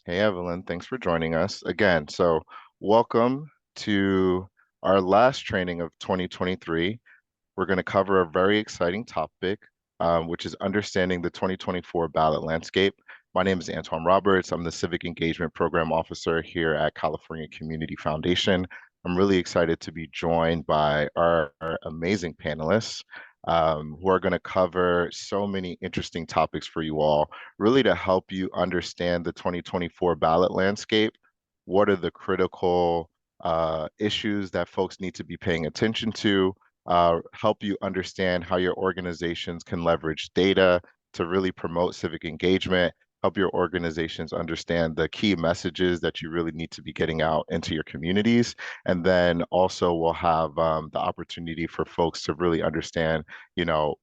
Hey, Evelyn, thanks for joining us again. So, welcome to our last training of 2023. We're going to cover a very exciting topic, which is understanding the 2024 ballot landscape. My name is Antoine Roberts. I'm the Civic Engagement Program Officer here at California Community Foundation. I'm really excited to be joined by our amazing panelists who are going to cover so many interesting topics for you all, really to help you understand the 2024 ballot landscape. What are the critical issues that folks need to be paying attention to? Help you understand how your organizations can leverage data to really promote civic engagement, help your organizations understand the key messages that you really need to be getting out into your communities. And then also we'll have the opportunity for folks to really understand,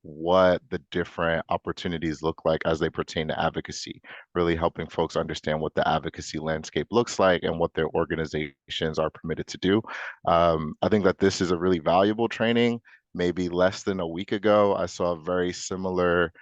what the different opportunities look like as they pertain to advocacy, really helping folks understand what the advocacy landscape looks like and what their organizations are permitted to do. I think that this is a really valuable training. Maybe less than a week ago, I saw a very similar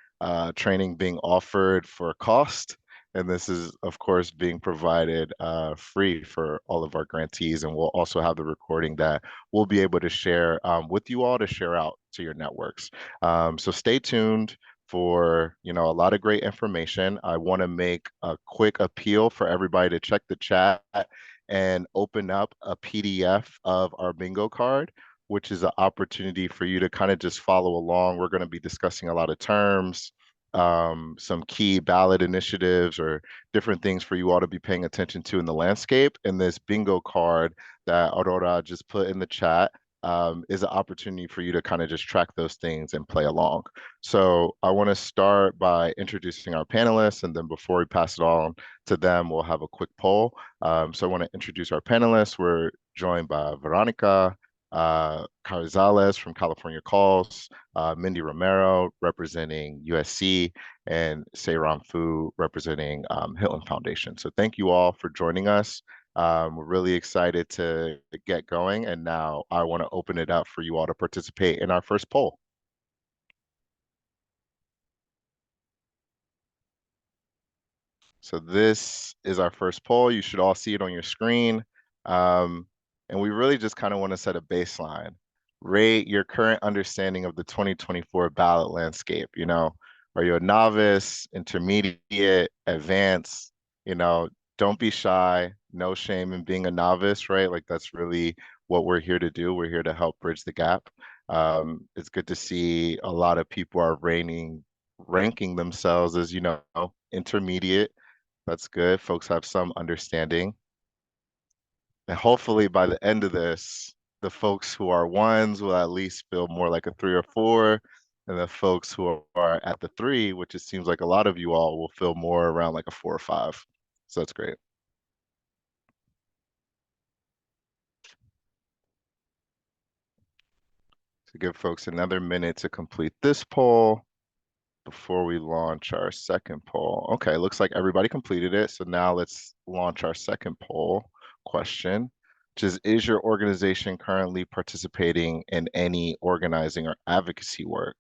training being offered for cost. And this is, of course, being provided free for all of our grantees. And we'll also have the recording that we'll be able to share with you all to share out to your networks. So stay tuned for a lot of great information. I want to make a quick appeal for everybody to check the chat and open up a PDF of our bingo card, which is an opportunity for you to kind of just follow along. We're going to be discussing a lot of terms, some key ballot initiatives or different things for you all to be paying attention to in the landscape. And this bingo card that Aurora just put in the chat is an opportunity for you to kind of just track those things and play along. So I want to start by introducing our panelists, and then before we pass it on to them, we'll have a quick poll. So I want to introduce our panelists. We're joined by Veronica Carrizales from California Calls, Mindy Romero representing USC, and Seiram Fu representing Hilton Foundation. So thank you all for joining us. We're really excited to get going, and now I want to open it up for you all to participate in our first poll. So this is our first poll. You should all see it on your screen. Um, and we really just kind of want to set a baseline. Rate your current understanding of the 2024 ballot landscape. Are you a novice, intermediate, advanced? Don't be shy. No shame in being a novice, right? Like that's really what we're here to do. We're here to help bridge the gap. It's good to see a lot of people are ranking themselves as, intermediate. That's good. Folks have some understanding. And hopefully by the end of this, the folks who are ones will at least feel more like a 3 or 4. And the folks who are at the 3, which it seems like a lot of you all will feel more around like a 4 or 5. So that's great. To give folks another minute to complete this poll before we launch our second poll. Okay, looks like everybody completed it. So now let's launch our second poll question, which is your organization currently participating in any organizing or advocacy work?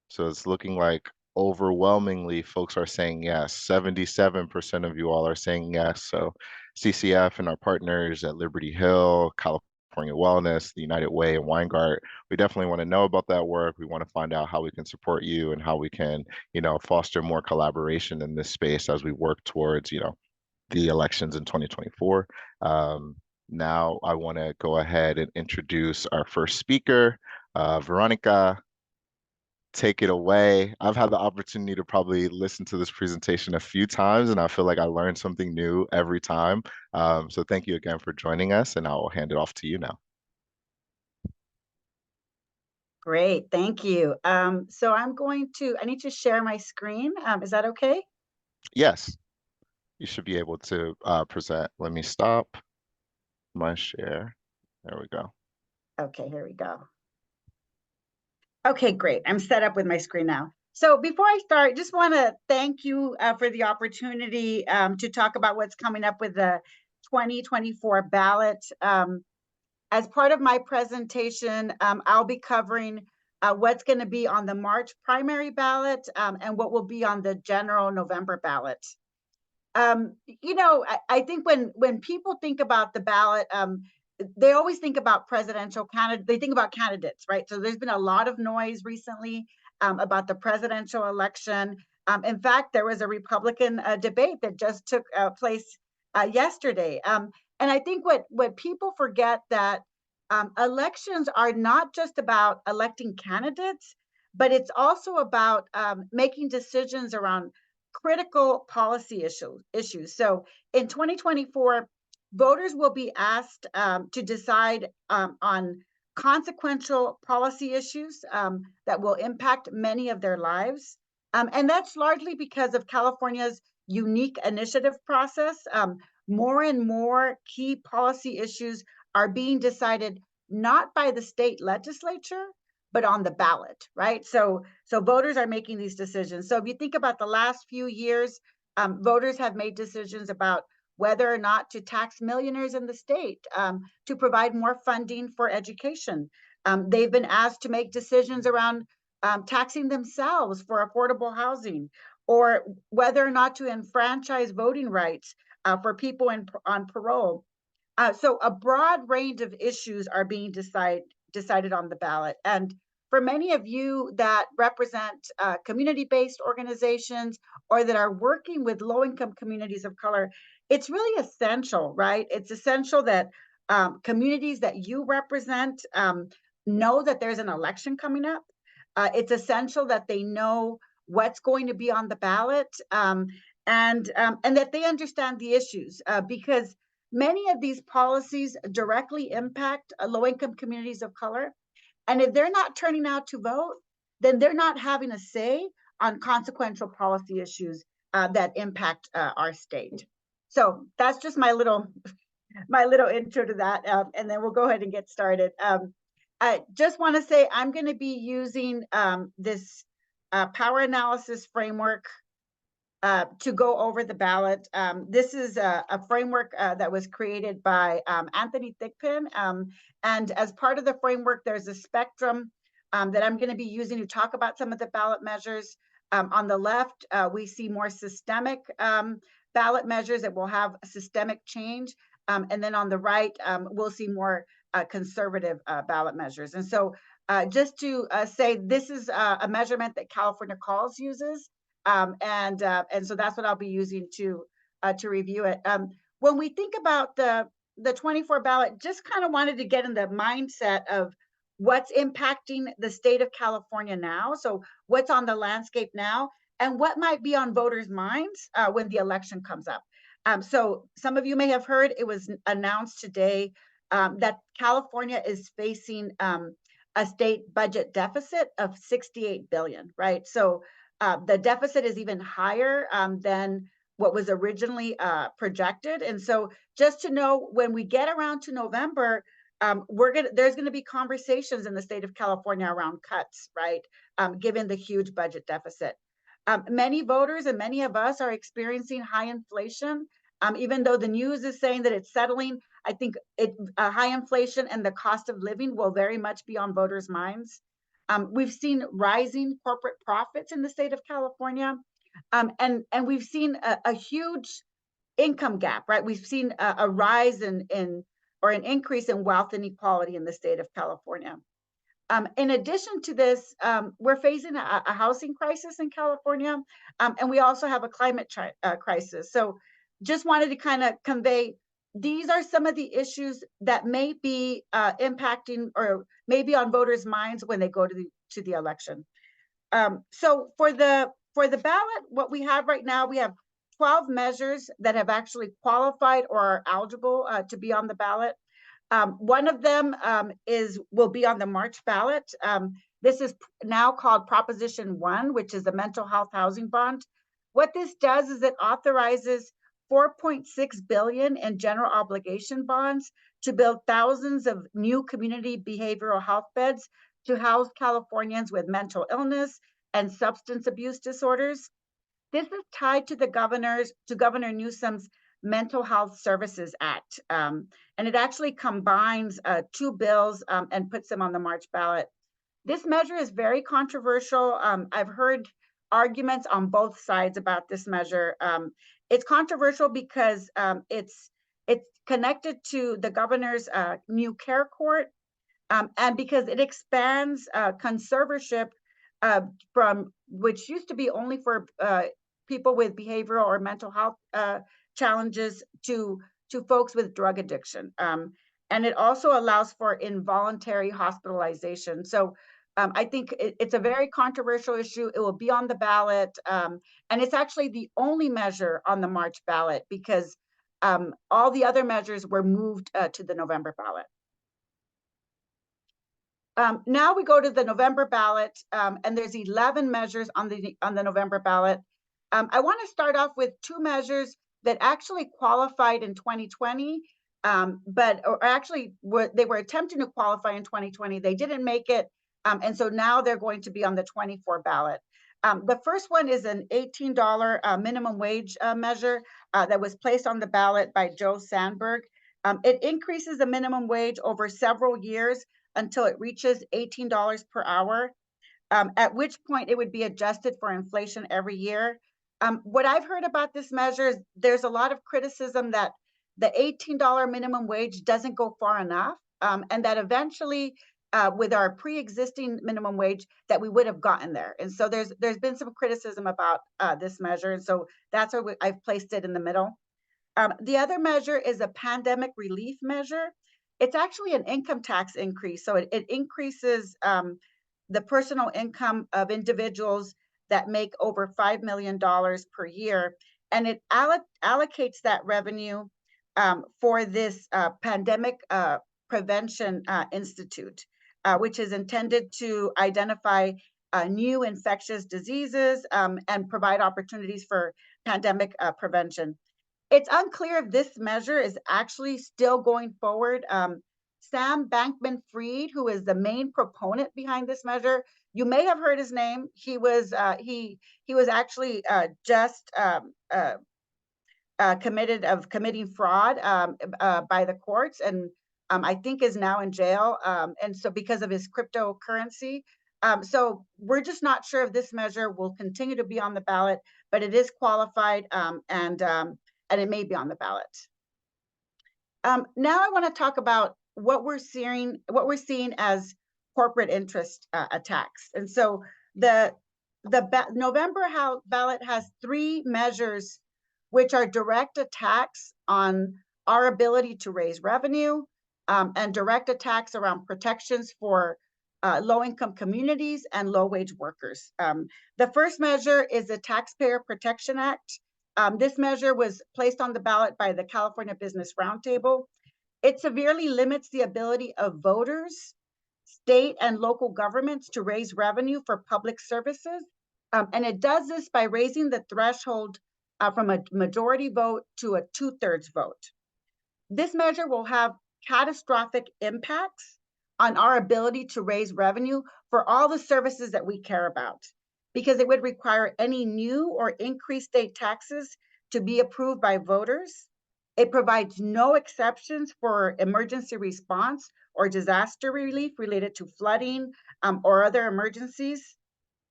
So it's looking like overwhelmingly folks are saying yes. 77% of you all are saying yes. So CCF and our partners at Liberty Hill, California Wellness, the United Way, and Weingart, we definitely want to know about that work. We want to find out how we can support you and how we can, foster more collaboration in this space as we work towards, the elections in 2024. Now I want to go ahead and introduce our first speaker, Veronica. Take it away. I've had the opportunity to probably listen to this presentation a few times, and I feel like I learned something new every time. So thank you again for joining us, and I'll hand it off to you now. Great, thank you. So I need to share my screen. Is that okay? Yes, you should be able to present. Let me stop my share. There we go. Okay, here we go. Okay, great. I'm set up with my screen now. So before I start, just want to thank you for the opportunity to talk about what's coming up with the 2024 ballot. As part of my presentation, I'll be covering what's going to be on the March primary ballot and what will be on the general November ballot. I think when people think about the ballot, they always think about presidential candidate. They think about candidates, right? So there's been a lot of noise recently about the presidential election. In fact, there was a Republican debate that just took place yesterday. And I think what people forget that elections are not just about electing candidates, but it's also about making decisions around critical policy issues. So in 2024, voters will be asked to decide on consequential policy issues that will impact many of their lives. And that's largely because of California's unique initiative process. More and more key policy issues are being decided not by the state legislature, but on the ballot, right? So voters are making these decisions. So if you think about the last few years, voters have made decisions about whether or not to tax millionaires in the state, to provide more funding for education. They've been asked to make decisions around taxing themselves for affordable housing, or whether or not to enfranchise voting rights for people on parole. So a broad range of issues are being decided on the ballot. And for many of you that represent community-based organizations or that are working with low-income communities of color, it's really essential, right? It's essential that communities that you represent know that there's an election coming up. It's essential that they know what's going to be on the ballot, and that they understand the issues, because many of these policies directly impact low-income communities of color. And if they're not turning out to vote, then they're not having a say on consequential policy issues that impact our state. So that's just my little intro to that, and then we'll go ahead and get started. I just want to say I'm going to be using this power analysis framework to go over the ballot. This is a framework that was created by Anthony Thigpen. And as part of the framework, there's a spectrum that I'm going to be using to talk about some of the ballot measures. On the left, we see more systemic ballot measures that will have systemic change. And then on the right, we'll see more conservative ballot measures. And so just to say, this is a measurement that California Calls uses. And so that's what I'll be using to review it. When we think about the 24 ballot, just kind of wanted to get in the mindset of what's impacting the state of California now. So what's on the landscape now, and what might be on voters' minds when the election comes up. So some of you may have heard it was announced today that California is facing a state budget deficit of 68 billion, right? So the deficit is even higher than what was originally projected. And so just to know, when we get around to November, there's gonna be conversations in the state of California around cuts, right? Given the huge budget deficit. Many voters and many of us are experiencing high inflation. Even though the news is saying that it's settling, I think high inflation and the cost of living will very much be on voters' minds. We've seen rising corporate profits in the state of California, and we've seen a huge income gap, right? We've seen a rise or an increase in wealth inequality in the state of California. In addition to this, we're facing a housing crisis in California, and we also have a climate crisis. So just wanted to kind of convey, these are some of the issues that may be impacting or maybe on voters' minds when they go to the election. So for the ballot, what we have right now, we have 12 measures that have actually qualified or are eligible to be on the ballot. One of them will be on the March ballot. This is now called Proposition 1, which is the mental health housing bond. What this does is it authorizes 4.6 billion in general obligation bonds to build thousands of new community behavioral health beds to house Californians with mental illness and substance abuse disorders. This is tied to Governor Newsom's Mental Health Services Act. And it actually combines two bills and puts them on the March ballot. This measure is very controversial. I've heard arguments on both sides about this measure. It's controversial because it's connected to the governor's new care court, and because it expands conservatorship from which used to be only for people with behavioral or mental health challenges to folks with drug addiction. And it also allows for involuntary hospitalization. So I think it's a very controversial issue. It will be on the ballot. And it's actually the only measure on the March ballot because all the other measures were moved to the November ballot. Now we go to the November ballot, and there's 11 measures on the November ballot. I want to start off with two measures that actually qualified in 2020, but or actually they were attempting to qualify in 2020. They didn't make it, and so now they're going to be on the 24 ballot. The first one is an $18 minimum wage measure that was placed on the ballot by Joe Sandberg. It increases the minimum wage over several years until it reaches $18 per hour, at which point it would be adjusted for inflation every year. What I've heard about this measure is there's a lot of criticism that the $18 minimum wage doesn't go far enough, and that eventually, with our pre-existing minimum wage, that we would have gotten there. And so there's been some criticism about this measure, and so that's where I've placed it in the middle. The other measure is a pandemic relief measure. It's actually an income tax increase. So it increases the personal income of individuals that make over $5 million per year. And it allocates that revenue for this pandemic prevention institute, which is intended to identify new infectious diseases and provide opportunities for pandemic prevention. It's unclear if this measure is actually still going forward. Sam Bankman-Fried, who is the main proponent behind this measure, you may have heard his name. He was actually just committing fraud by the courts, and I think is now in jail. And so because of his cryptocurrency. So we're just not sure if this measure will continue to be on the ballot, but it is qualified and it may be on the ballot. Now I want to talk about what we're seeing as corporate interest attacks. And so the November ballot has three measures which are direct attacks on our ability to raise revenue and direct attacks around protections for low-income communities and low-wage workers. The first measure is the Taxpayer Protection Act. This measure was placed on the ballot by the California Business Roundtable. It severely limits the ability of voters, state and local governments to raise revenue for public services. And it does this by raising the threshold from a majority vote to a 2/3 vote. This measure will have catastrophic impacts on our ability to raise revenue for all the services that we care about, because it would require any new or increased state taxes to be approved by voters. It provides no exceptions for emergency response or disaster relief related to flooding or other emergencies.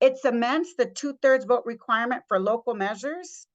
It cements the 2/3 vote requirement for local measures.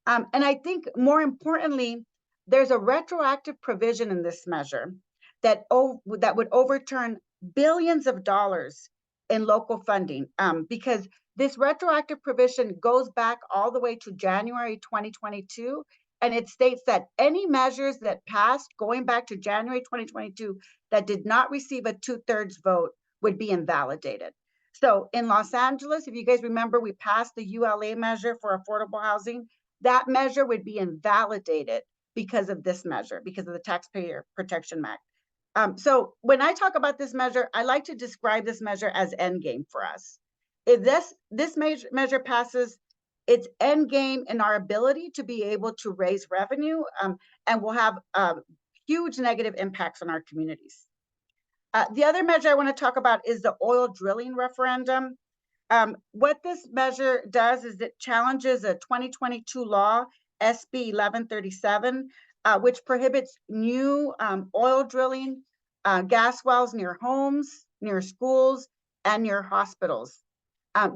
And I think more importantly, there's a retroactive provision in this measure that would overturn billions of dollars in local funding, because this retroactive provision goes back all the way to January 2022, and it states that any measures that passed going back to January 2022 that did not receive a 2/3 vote would be invalidated. So in Los Angeles, if you guys remember, we passed the ULA measure for affordable housing. That measure would be invalidated because of this measure, because of the Taxpayer Protection Act. So when I talk about this measure, I like to describe this measure as endgame for us. If this measure passes, it's endgame in our ability to be able to raise revenue, and will have huge negative impacts on our communities. The other measure I want to talk about is the oil drilling referendum. What this measure does is it challenges a 2022 law, SB 1137, which prohibits new oil drilling, gas wells near homes, near schools, and near hospitals.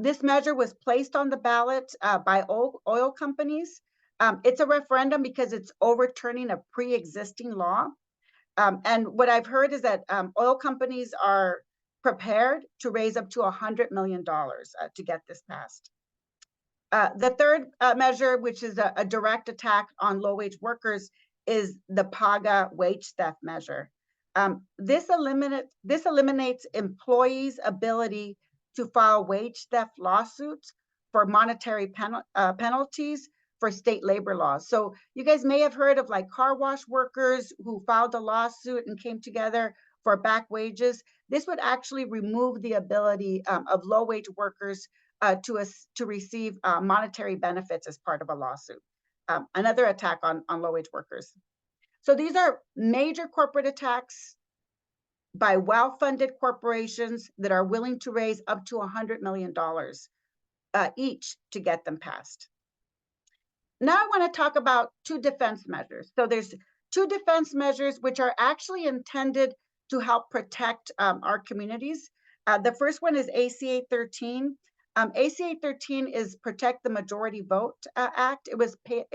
This measure was placed on the ballot by oil companies. It's a referendum because it's overturning a pre-existing law. And what I've heard is that oil companies are prepared to raise up to $100 million to get this passed. The third measure, which is a direct attack on low-wage workers, is the PAGA wage theft measure. This eliminates employees' ability to file wage theft lawsuits for monetary penalties for state labor laws. So you guys may have heard of like car wash workers who filed a lawsuit and came together for back wages. This would actually remove the ability of low-wage workers to receive monetary benefits as part of a lawsuit. Another attack on low-wage workers. So these are major corporate attacks by well-funded corporations that are willing to raise up to $100 million each to get them passed. Now I want to talk about two defense measures. So there's two defense measures which are actually intended to help protect our communities. The first one is AC 813. AC 813 is Protect the Majority Vote Act. It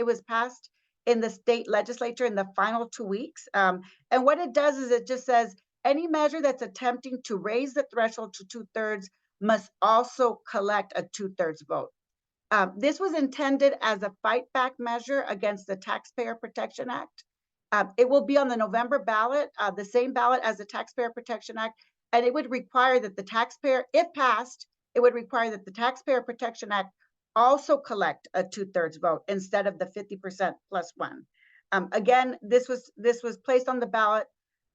was passed in the state legislature in the final 2 weeks. And what it does is it just says any measure that's attempting to raise the threshold to 2/3 must also collect a 2/3 vote. This was intended as a fight back measure against the Taxpayer Protection Act. It will be on the November ballot, the same ballot as the Taxpayer Protection Act, and it would require that the taxpayer, if passed, it would require that the Taxpayer Protection Act also collect a 2/3 vote instead of the 50% plus one. Again, this was placed on the ballot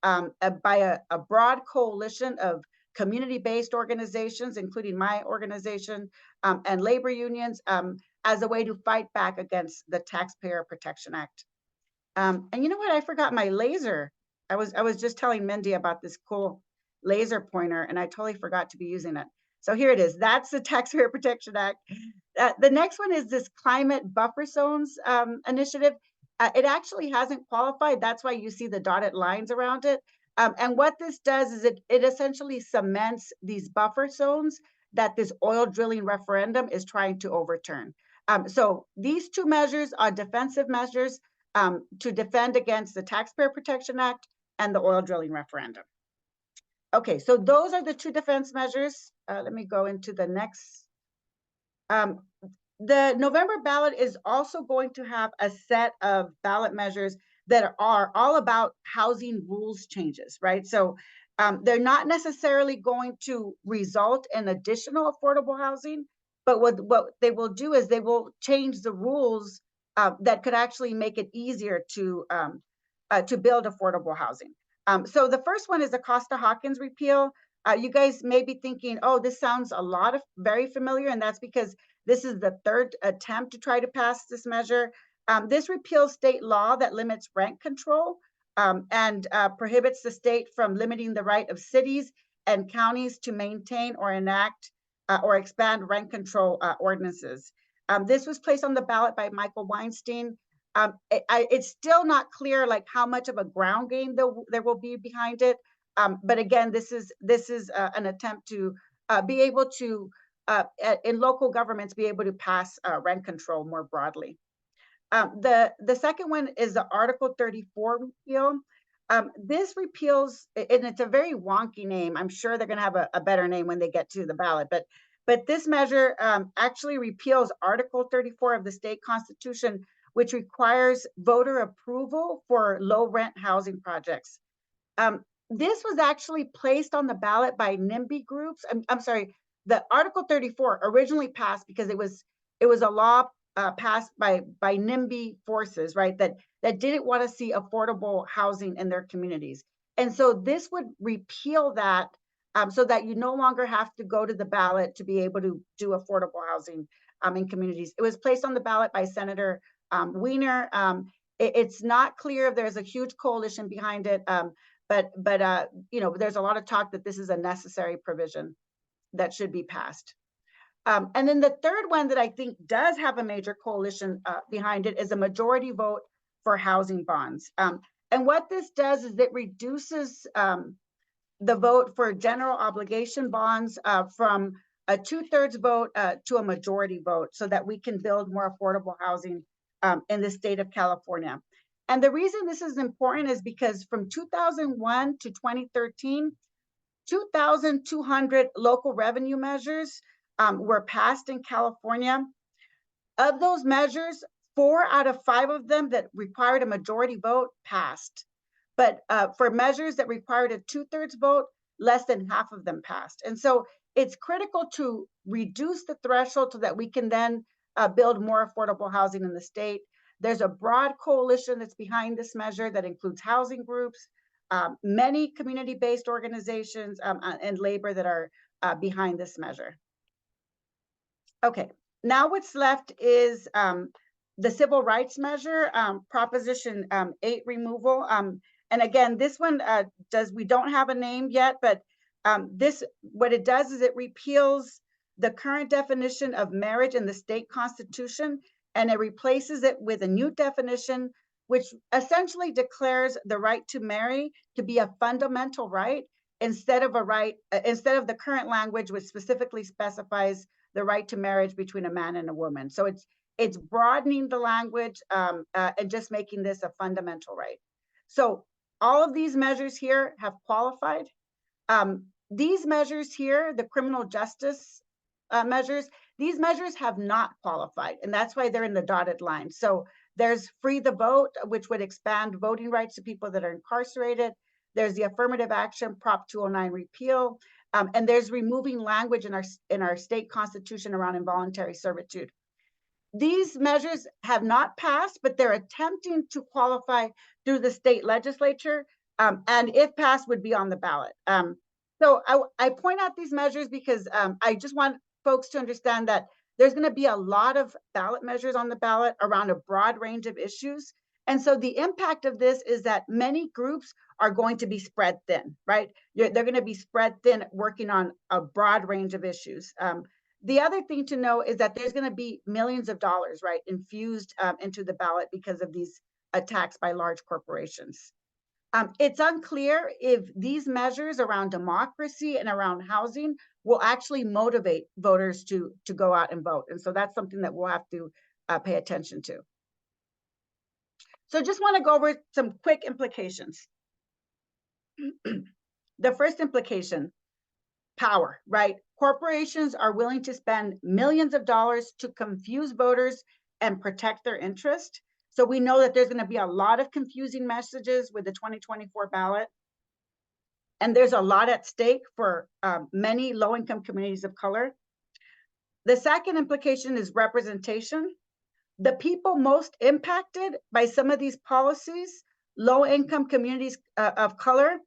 by a broad coalition of community-based organizations, including my organization and labor unions, as a way to fight back against the Taxpayer Protection Act. And you know what? I forgot my laser. I was just telling Mindy about this cool laser pointer, and I totally forgot to be using it. So here it is. That's the Taxpayer Protection Act. The next one is this Climate Buffer Zones initiative. It actually hasn't qualified. That's why you see the dotted lines around it. And what this does is it essentially cements these buffer zones that this oil drilling referendum is trying to overturn. So these two measures are defensive measures to defend against the Taxpayer Protection Act and the oil drilling referendum. Okay, so those are the two defense measures. Let me go into the next. The November ballot is also going to have a set of ballot measures that are all about housing rules changes, right? So they're not necessarily going to result in additional affordable housing, but what they will do is they will change the rules that could actually make it easier to build affordable housing. So the first one is the Costa-Hawkins repeal. You guys may be thinking, oh, this sounds very familiar, and that's because this is the third attempt to try to pass this measure. This repeals state law that limits rent control and prohibits the state from limiting the right of cities and counties to maintain or enact or expand rent control ordinances. This was placed on the ballot by Michael Weinstein. It's still not clear like how much of a ground game there will be behind it. But again, this is an attempt to be able to, in local governments, be able to pass rent control more broadly. The second one is the Article 34 repeal. This repeals, and it's a very wonky name. I'm sure they're going to have a better name when they get to the ballot. But this measure actually repeals Article 34 of the state constitution, which requires voter approval for low rent housing projects. This was actually placed on the ballot by NIMBY groups. I'm sorry, the Article 34 originally passed because it was a law passed by NIMBY forces, right? That didn't want to see affordable housing in their communities. And so this would repeal that so that you no longer have to go to the ballot to be able to do affordable housing in communities. It was placed on the ballot by Senator Wiener. It's not clear if there's a huge coalition behind it, but you know, there's a lot of talk that this is a necessary provision that should be passed. And then the third one that I think does have a major coalition behind it is a majority vote for housing bonds. And what this does is it reduces the vote for general obligation bonds from a 2/3 vote to a majority vote so that we can build more affordable housing in the state of California. And the reason this is important is because from 2001 to 2013, 2,200 local revenue measures were passed in California. Of those measures, 4 out of 5 of them that required a majority vote passed. But for measures that required a 2/3 vote, less than half of them passed. And so it's critical to reduce the threshold so that we can then build more affordable housing in the state. There's a broad coalition that's behind this measure that includes housing groups, many community-based organizations, and labor that are behind this measure. Okay, now what's left is the civil rights measure, Proposition 8 removal. And again, this one we don't have a name yet, but what it does is it repeals the current definition of marriage in the state constitution, and it replaces it with a new definition, which essentially declares the right to marry to be a fundamental right instead of the current language, which specifically specifies the right to marriage between a man and a woman. So it's broadening the language and just making this a fundamental right. So all of these measures here have qualified. These measures here, the criminal justice measures, these measures have not qualified, and that's why they're in the dotted line. So there's Free the Vote, which would expand voting rights to people that are incarcerated. There's the affirmative action Prop 209 repeal, and there's removing language in our state constitution around involuntary servitude. These measures have not passed, but they're attempting to qualify through the state legislature, and if passed, would be on the ballot. So I point out these measures because I just want folks to understand that there's going to be a lot of ballot measures on the ballot around a broad range of issues. And so the impact of this is that many groups are going to be spread thin, right? They're going to be spread thin working on a broad range of issues. The other thing to know is that there's going to be millions of dollars, right, infused into the ballot because of these attacks by large corporations. It's unclear if these measures around democracy and around housing will actually motivate voters to go out and vote. And so that's something that we'll have to pay attention to. So just want to go over some quick implications. The first implication, power, right? Corporations are willing to spend millions of dollars to confuse voters and protect their interest. So we know that there's going to be a lot of confusing messages with the 2024 ballot. And there's a lot at stake for many low-income communities of color. The second implication is representation. The people most impacted by some of these policies, low-income communities of color,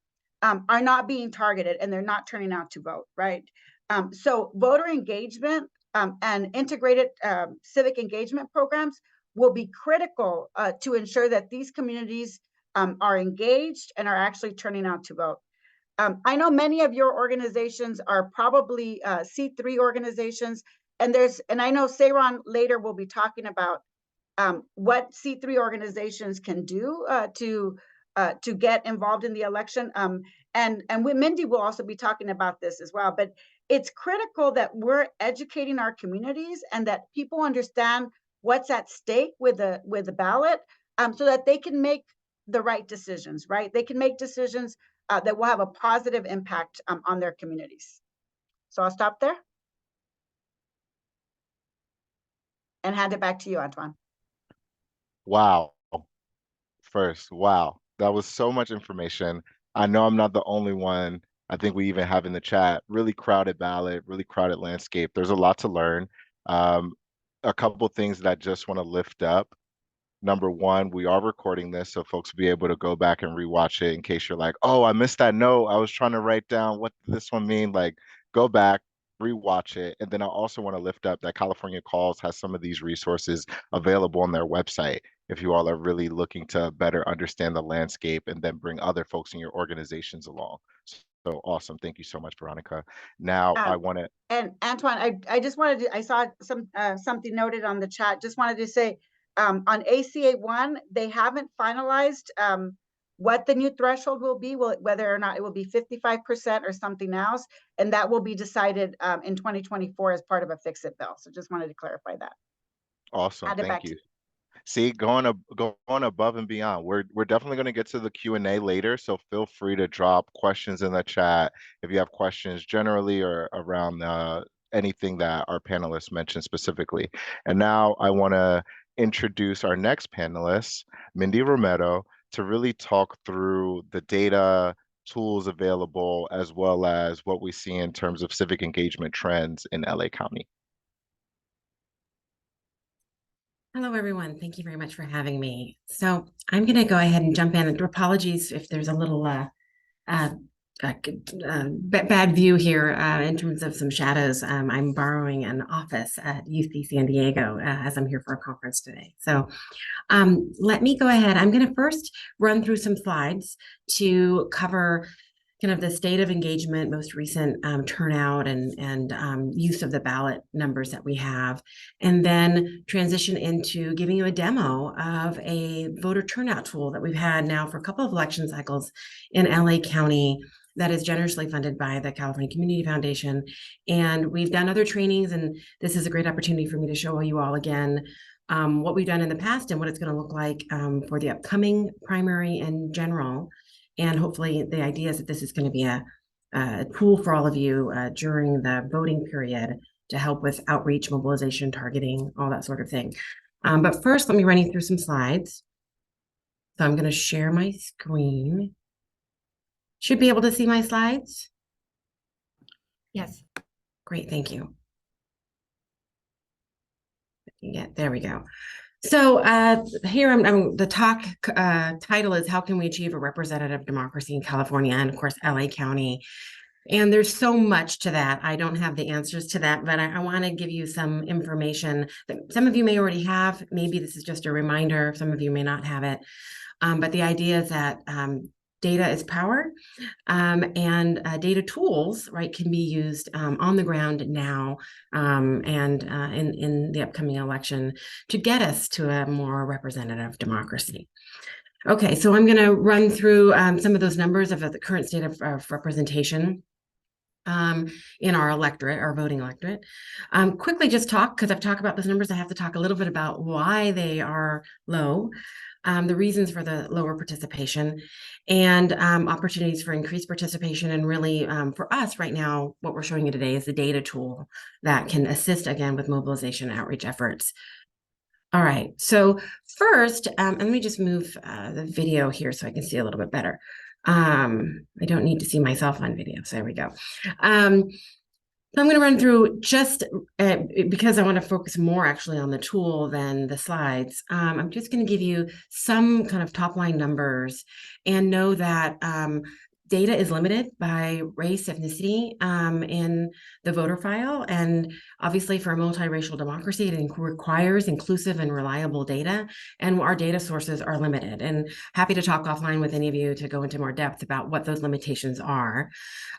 are not being targeted and they're not turning out to vote, right? So voter engagement and integrated civic engagement programs will be critical to ensure that these communities are engaged and are actually turning out to vote. I know many of your organizations are probably C3 organizations, and I know Seiran later will be talking about what C3 organizations can do to get involved in the election. And Mindy will also be talking about this as well. But it's critical that we're educating our communities and that people understand what's at stake with the ballot, so that they can make the right decisions, right? They can make decisions that will have a positive impact on their communities. So I'll stop there and hand it back to you, Antoine. Wow. First, wow. That was so much information. I know I'm not the only one. I think we even have in the chat, really crowded ballot, really crowded landscape. There's a lot to learn. Um, a couple things that I just want to lift up. Number one, we are recording this, so folks will be able to go back and rewatch it in case you're like, oh, I missed that note. I was trying to write down what did this one mean. Like, go back, rewatch it. And then I also want to lift up that California Calls has some of these resources available on their website if you all are really looking to better understand the landscape and then bring other folks in your organizations along. So awesome. Thank you so much, Veronica. Now I want to. And Antoine, I just wanted to, I saw something noted on the chat. Just wanted to say, on ACA1, they haven't finalized what the new threshold will be, whether or not it will be 55% or something else, and that will be decided in 2024 as part of a fix-it bill. So just wanted to clarify that. Awesome. Hand it Thank back to you. you. See, going above and beyond. We're definitely going to get to the Q&A later, so feel free to drop questions in the chat if you have questions generally or around anything that our panelists mentioned specifically. And now I want to introduce our next panelist, Mindy Romero, to really talk through the data, tools available, as well as what we see in terms of civic engagement trends in LA County. Hello, everyone. Thank you very much for having me. So I'm going to go ahead and jump in. And apologies if there's a little bad view here in terms of some shadows. I'm borrowing an office at UC San Diego as I'm here for a conference today. So let me go ahead. I'm going to first run through some slides to cover kind of the state of engagement, most recent turnout and use of the ballot numbers that we have, and then transition into giving you a demo of a voter turnout tool that we've had now for a couple of election cycles in LA County that is generously funded by the California Community Foundation. And we've done other trainings, and this is a great opportunity for me to show you all again what we've done in the past and what it's going to look like for the upcoming primary and general. And hopefully the idea is that this is going to be a tool for all of you during the voting period to help with outreach, mobilization, targeting, all that sort of thing. But first, let me run you through some slides. So I'm going to share my screen. Should be able to see my slides? Yes. Great, thank you. Yeah, there we go. So here the talk title is How Can We Achieve a Representative Democracy in California, and of course LA County. And there's so much to that. I don't have the answers to that, but I want to give you some information that some of you may already have. Maybe this is just a reminder. Some of you may not have it. But the idea is that data is power, and data tools, right, can be used on the ground now and in the upcoming election to get us to a more representative democracy. Okay, so I'm going to run through some of those numbers of the current state of representation in our electorate, our voting electorate. Quickly just talk, because I've talked about those numbers, I have to talk a little bit about why they are low. The reasons for the lower participation and opportunities for increased participation. And really for us right now, what we're showing you today is the data tool that can assist again with mobilization and outreach efforts. All right, so first, and let me just move the video here so I can see a little bit better. I don't need to see myself on video, so there we go. So I'm going to run through just because I want to focus more actually on the tool than the slides. I'm just going to give you some kind of top line numbers and know that data is limited by race, ethnicity in the voter file. And obviously for a multiracial democracy, it requires inclusive and reliable data. And our data sources are limited. And happy to talk offline with any of you to go into more depth about what those limitations are.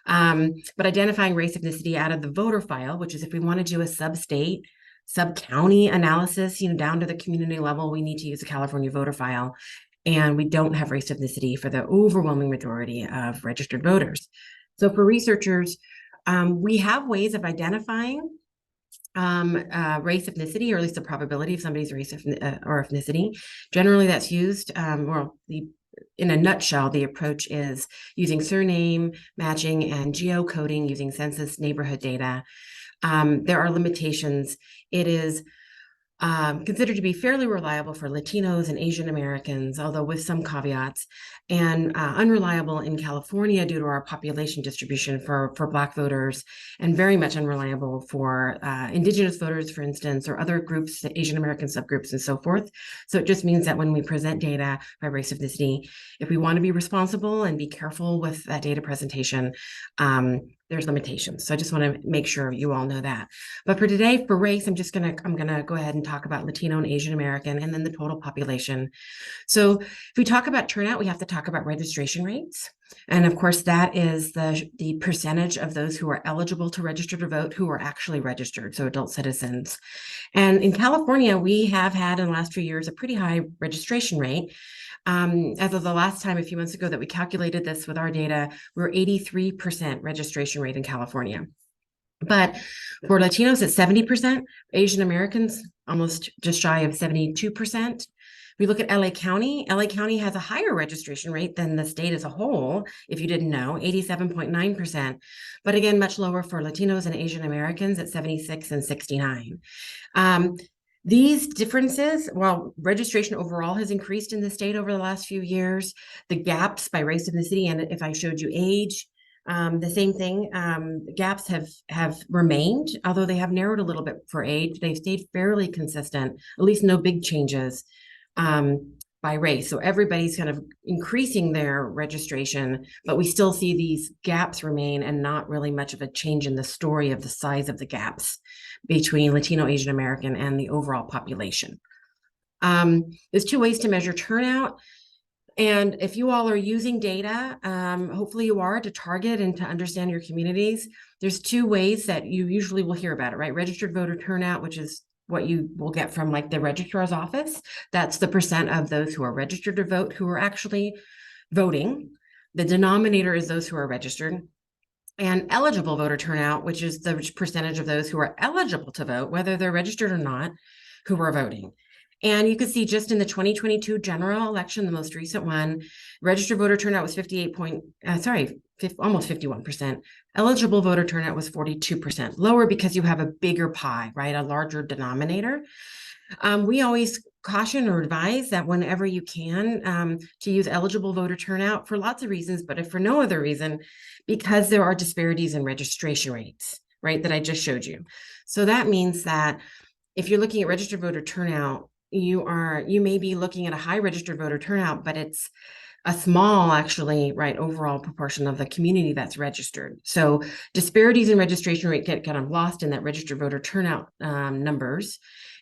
But identifying race, ethnicity out of the voter file, which is if we want to do a sub-state, sub-county analysis, down to the community level, we need to use a California voter file. And we don't have race ethnicity for the overwhelming majority of registered voters. So for researchers, we have ways of identifying race ethnicity, or at least the probability of somebody's race or ethnicity. Generally, that's used, in a nutshell, the approach is using surname matching and geocoding using census neighborhood data. There are limitations. It is considered to be fairly reliable for Latinos and Asian Americans, although with some caveats, and unreliable in California due to our population distribution for Black voters, and very much unreliable for Indigenous voters, for instance, or other groups, Asian American subgroups and so forth. So it just means that when we present data by race ethnicity, if we want to be responsible and be careful with that data presentation, there's limitations. So I just want to make sure you all know that. But for today, for race, I'm gonna go ahead and talk about Latino and Asian American, and then the total population. So if we talk about turnout, we have to talk about registration rates. And of course, that is the percentage of those who are eligible to register to vote who are actually registered, so adult citizens. And in California, we have had in the last few years a pretty high registration rate. As of the last time, a few months ago, that we calculated this with our data, we were 83% registration rate in California. But for Latinos, it's 70%, Asian Americans, almost just shy of 72%. We look at LA County has a higher registration rate than the state as a whole, if you didn't know, 87.9%. But again, much lower for Latinos and Asian Americans at 76 and 69. These differences, while registration overall has increased in the state over the last few years, the gaps by race, ethnicity, and if I showed you age, the same thing, gaps have remained, although they have narrowed a little bit for age. They've stayed fairly consistent, at least no big changes by race. So everybody's kind of increasing their registration, but we still see these gaps remain and not really much of a change in the story of the size of the gaps between Latino, Asian American, and the overall population. There's two ways to measure turnout. And if you all are using data, hopefully you are, to target and to understand your communities, there's two ways that you usually will hear about it, right? Registered voter turnout, which is what you will get from like the registrar's office. That's the percent of those who are registered to vote who are actually voting. The denominator is those who are registered. And eligible voter turnout, which is the percentage of those who are eligible to vote, whether they're registered or not, who are voting. And you can see just in the 2022 general election, the most recent one, registered voter turnout was almost 51%. Eligible voter turnout was 42%, lower because you have a bigger pie, right? A larger denominator. We always caution or advise that whenever you can, to use eligible voter turnout for lots of reasons, but if for no other reason, because there are disparities in registration rates, right, that I just showed you. So that means that if you're looking at registered voter turnout, you may be looking at a high registered voter turnout, but it's a small, actually, right, overall proportion of the community that's registered. So disparities in registration rate get kind of lost in that registered voter turnout numbers.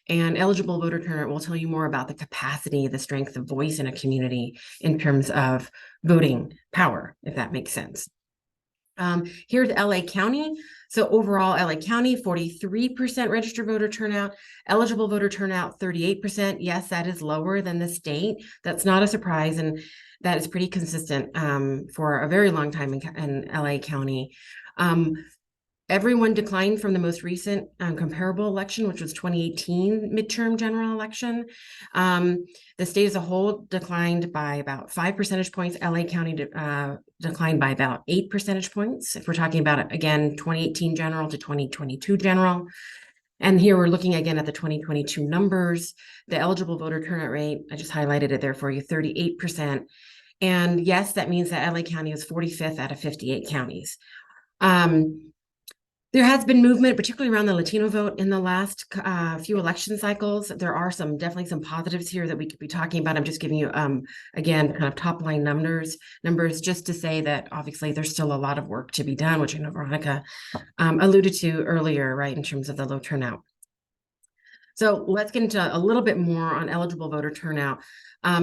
And eligible voter turnout will tell you more about the capacity, the strength of voice in a community in terms of voting power, if that makes sense. Here's LA County. So overall, LA County, 43% registered voter turnout, eligible voter turnout, 38%. Yes, that is lower than the state. That's not a surprise. And that is pretty consistent for a very long time in LA County. Everyone declined from the most recent comparable election, which was 2018 midterm general election. The state as a whole declined by about 5 percentage points. LA County declined by about 8 percentage points. If we're talking about, again, 2018 general to 2022 general. And here we're looking again at the 2022 numbers. The eligible voter turnout rate, I just highlighted it there for you, 38%. And yes, that means that LA County is 45th out of 58 counties. There has been movement, particularly around the Latino vote in the last few election cycles. There are definitely some positives here that we could be talking about. I'm just giving you, again, kind of top line numbers just to say that obviously there's still a lot of work to be done, which I know Veronica alluded to earlier, right, in terms of the low turnout. So let's get into a little bit more on eligible voter turnout.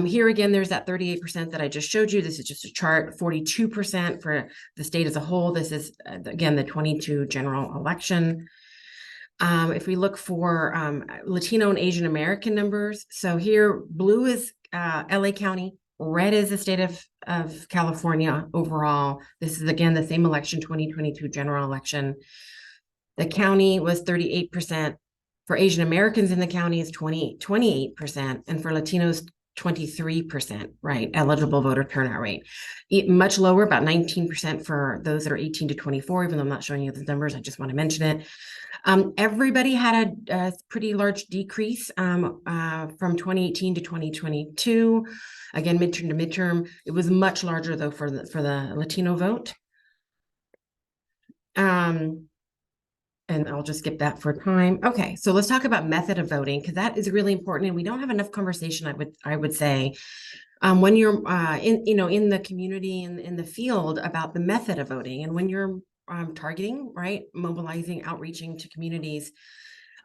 Here again, there's that 38% that I just showed you. This is just a chart, 42% for the state as a whole. This is, again, the 22 general election. If we look for Latino and Asian American numbers, so here, blue is LA County, red is the state of California overall. This is, again, the same election, 2022 general election. The county was 38%. For Asian Americans in the county is 28%, and for Latinos, 23%, right? Eligible voter turnout rate. Much lower, about 19% for those that are 18 to 24, even though I'm not showing you the numbers, I just want to mention it. Everybody had a pretty large decrease from 2018 to 2022. Again, midterm to midterm. It was much larger, though, for the Latino vote. And I'll just skip that for time. Okay, so let's talk about method of voting, because that is really important, and we don't have enough conversation, I would say, when you're in the community and in the field about the method of voting, and when you're targeting, right, mobilizing, outreaching to communities.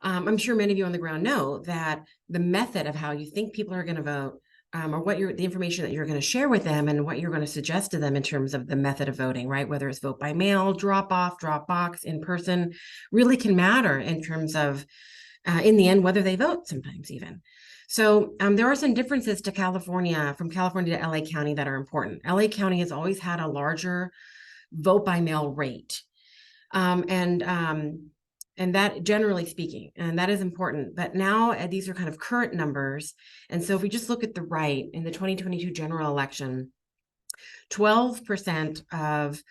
I'm sure many of you on the ground know that the method of how you think people are going to vote or what the information that you're going to share with them and what you're going to suggest to them in terms of the method of voting, right? Whether it's vote by mail, drop off, drop box, in person, really can matter in terms of, in the end, whether they vote sometimes even. So there are some differences to California, from California to LA County, that are important. LA County has always had a larger vote by mail rate. And that, generally speaking, and that is important. But now these are kind of current numbers. And so if we just look at the right, in the 2022 general election, 12% of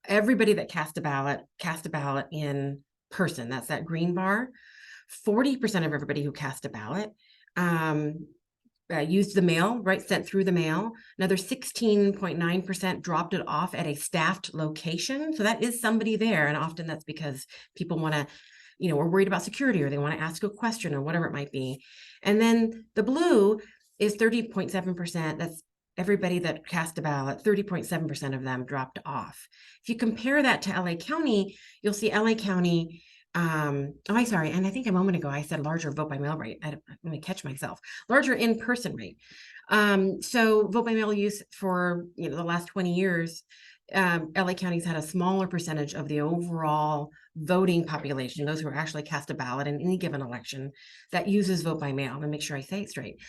everybody that cast a ballot in person. That's that green bar. 40% of everybody who cast a ballot used the mail, right? Sent through the mail. Another 16.9% dropped it off at a staffed location. So that is somebody there. And often that's because people want to, are worried about security, or they want to ask a question, or whatever it might be. And then the blue is 30.7%. That's everybody that cast a ballot. 30.7% of them dropped off. If you compare that to LA County, you'll see LA County, I'm sorry. And I think a moment ago I said larger vote by mail rate. Let me catch myself. Larger in-person rate. So vote by mail use for the last 20 years, LA County's had a smaller percentage of the overall voting population, those who actually cast a ballot in any given election, that uses vote by mail. And make sure I say it straight.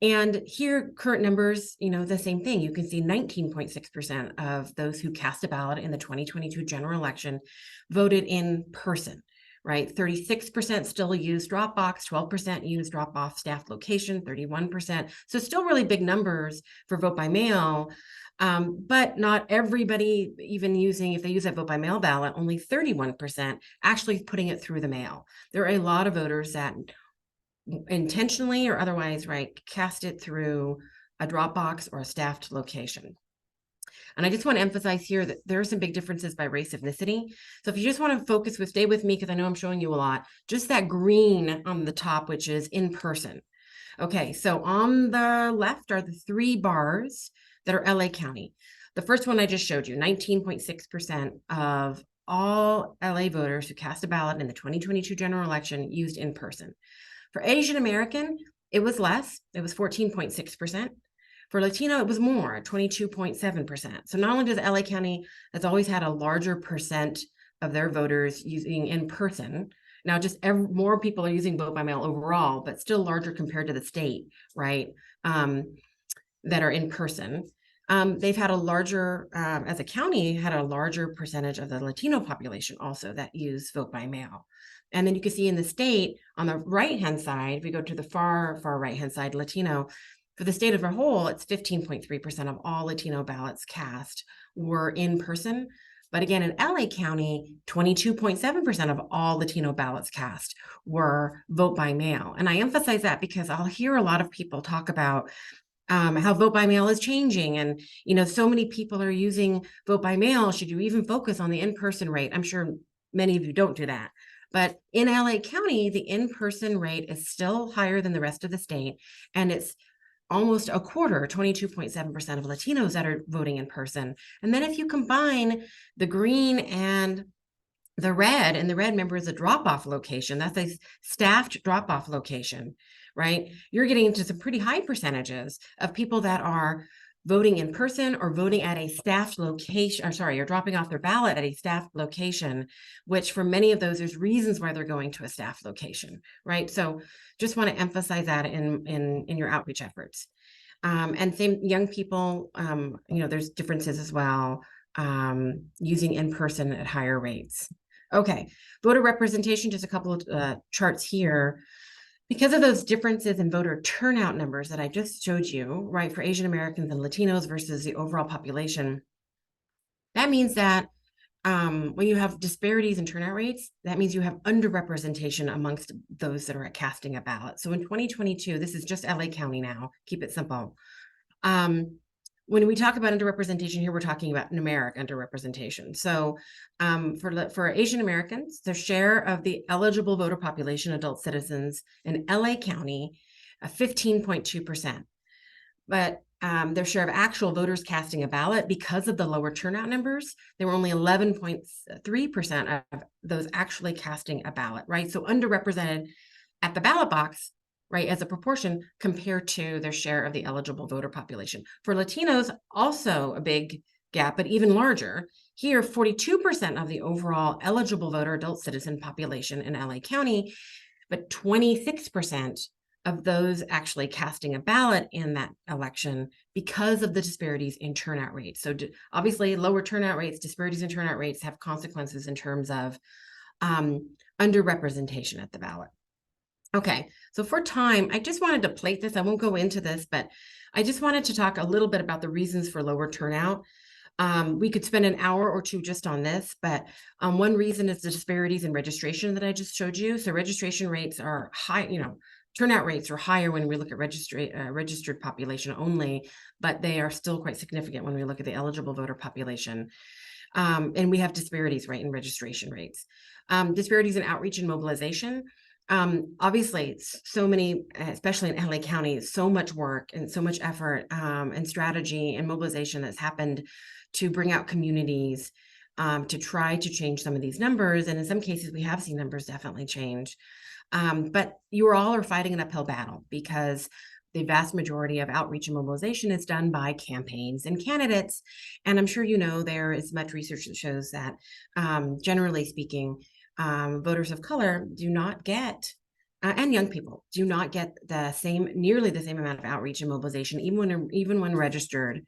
And here, current numbers, the same thing. You can see 19.6% of those who cast a ballot in the 2022 general election voted in person, right? 36% still use Dropbox, 12% use drop-off staff location, 31%. So still really big numbers for vote by mail. But not everybody even using, if they use that vote by mail ballot, only 31% actually putting it through the mail. There are a lot of voters that intentionally or otherwise, right, cast it through a Dropbox or a staffed location. And I just want to emphasize here that there are some big differences by race, ethnicity. So if you just want to stay with me, because I know I'm showing you a lot, just that green on the top, which is in person. Okay, so on the left are the 3 bars that are LA County. The first one I just showed you, 19.6% of all LA voters who cast a ballot in the 2022 general election used in person. For Asian American, it was less. It was 14.6%. For Latino, it was more, 22.7%. So not only does LA County has always had a larger percent of their voters using in person, now just more people are using vote by mail overall, but still larger compared to the state, right, that are in person. They've had a larger, as a county, had a larger percentage of the Latino population also that use vote by mail. And then you can see in the state on the right-hand side, if we go to the far right-hand side, Latino, for the state as a whole, it's 15.3% of all Latino ballots cast were in person. But again, in LA County, 22.7% of all Latino ballots cast were vote by mail. And I emphasize that because I'll hear a lot of people talk about how vote by mail is changing. And, so many people are using vote by mail. Should you even focus on the in-person rate? I'm sure many of you don't do that. But in LA County, the in-person rate is still higher than the rest of the state. And it's almost a quarter, 22.7% of Latinos that are voting in person. And then if you combine the green and the red, and the red, remember, is a drop-off location. That's a staffed drop-off location, right? You're getting into some pretty high percentages of people that are voting in person or voting at a staffed location, or dropping off their ballot at a staffed location, which for many of those, there's reasons why they're going to a staffed location, right? So just want to emphasize that in your outreach efforts. And same young people, there's differences as well, using in person at higher rates. Okay, voter representation, just a couple of charts here. Because of those differences in voter turnout numbers that I just showed you, right, for Asian Americans and Latinos versus the overall population, that means that when you have disparities in turnout rates, that means you have underrepresentation amongst those that are casting a ballot. So in 2022, this is just LA County now, keep it simple. When we talk about underrepresentation here, we're talking about numeric underrepresentation. So for Asian Americans, their share of the eligible voter population, adult citizens in LA County, 15.2%. But their share of actual voters casting a ballot, because of the lower turnout numbers, they were only 11.3% of those actually casting a ballot, right? So underrepresented at the ballot box, right, as a proportion compared to their share of the eligible voter population. For Latinos, also a big gap, but even larger. Here, 42% of the overall eligible voter adult citizen population in LA County, but 26% of those actually casting a ballot in that election because of the disparities in turnout rates. So obviously lower turnout rates, disparities in turnout rates have consequences in terms of underrepresentation at the ballot. Okay, so for time, I just wanted to plate this. I won't go into this, but I just wanted to talk a little bit about the reasons for lower turnout. We could spend an hour or two just on this, but one reason is the disparities in registration that I just showed you. So registration rates are high, turnout rates are higher when we look at registered population only, but they are still quite significant when we look at the eligible voter population. And we have disparities, right, in registration rates. Disparities in outreach and mobilization. Obviously, so many, especially in LA County, so much work and so much effort and strategy and mobilization that's happened to bring out communities to try to change some of these numbers. And in some cases, we have seen numbers definitely change. But you all are fighting an uphill battle because the vast majority of outreach and mobilization is done by campaigns and candidates. And I'm sure you know there is much research that shows that, generally speaking, voters of color do not get, and young people do not get nearly the same amount of outreach and mobilization, even when registered.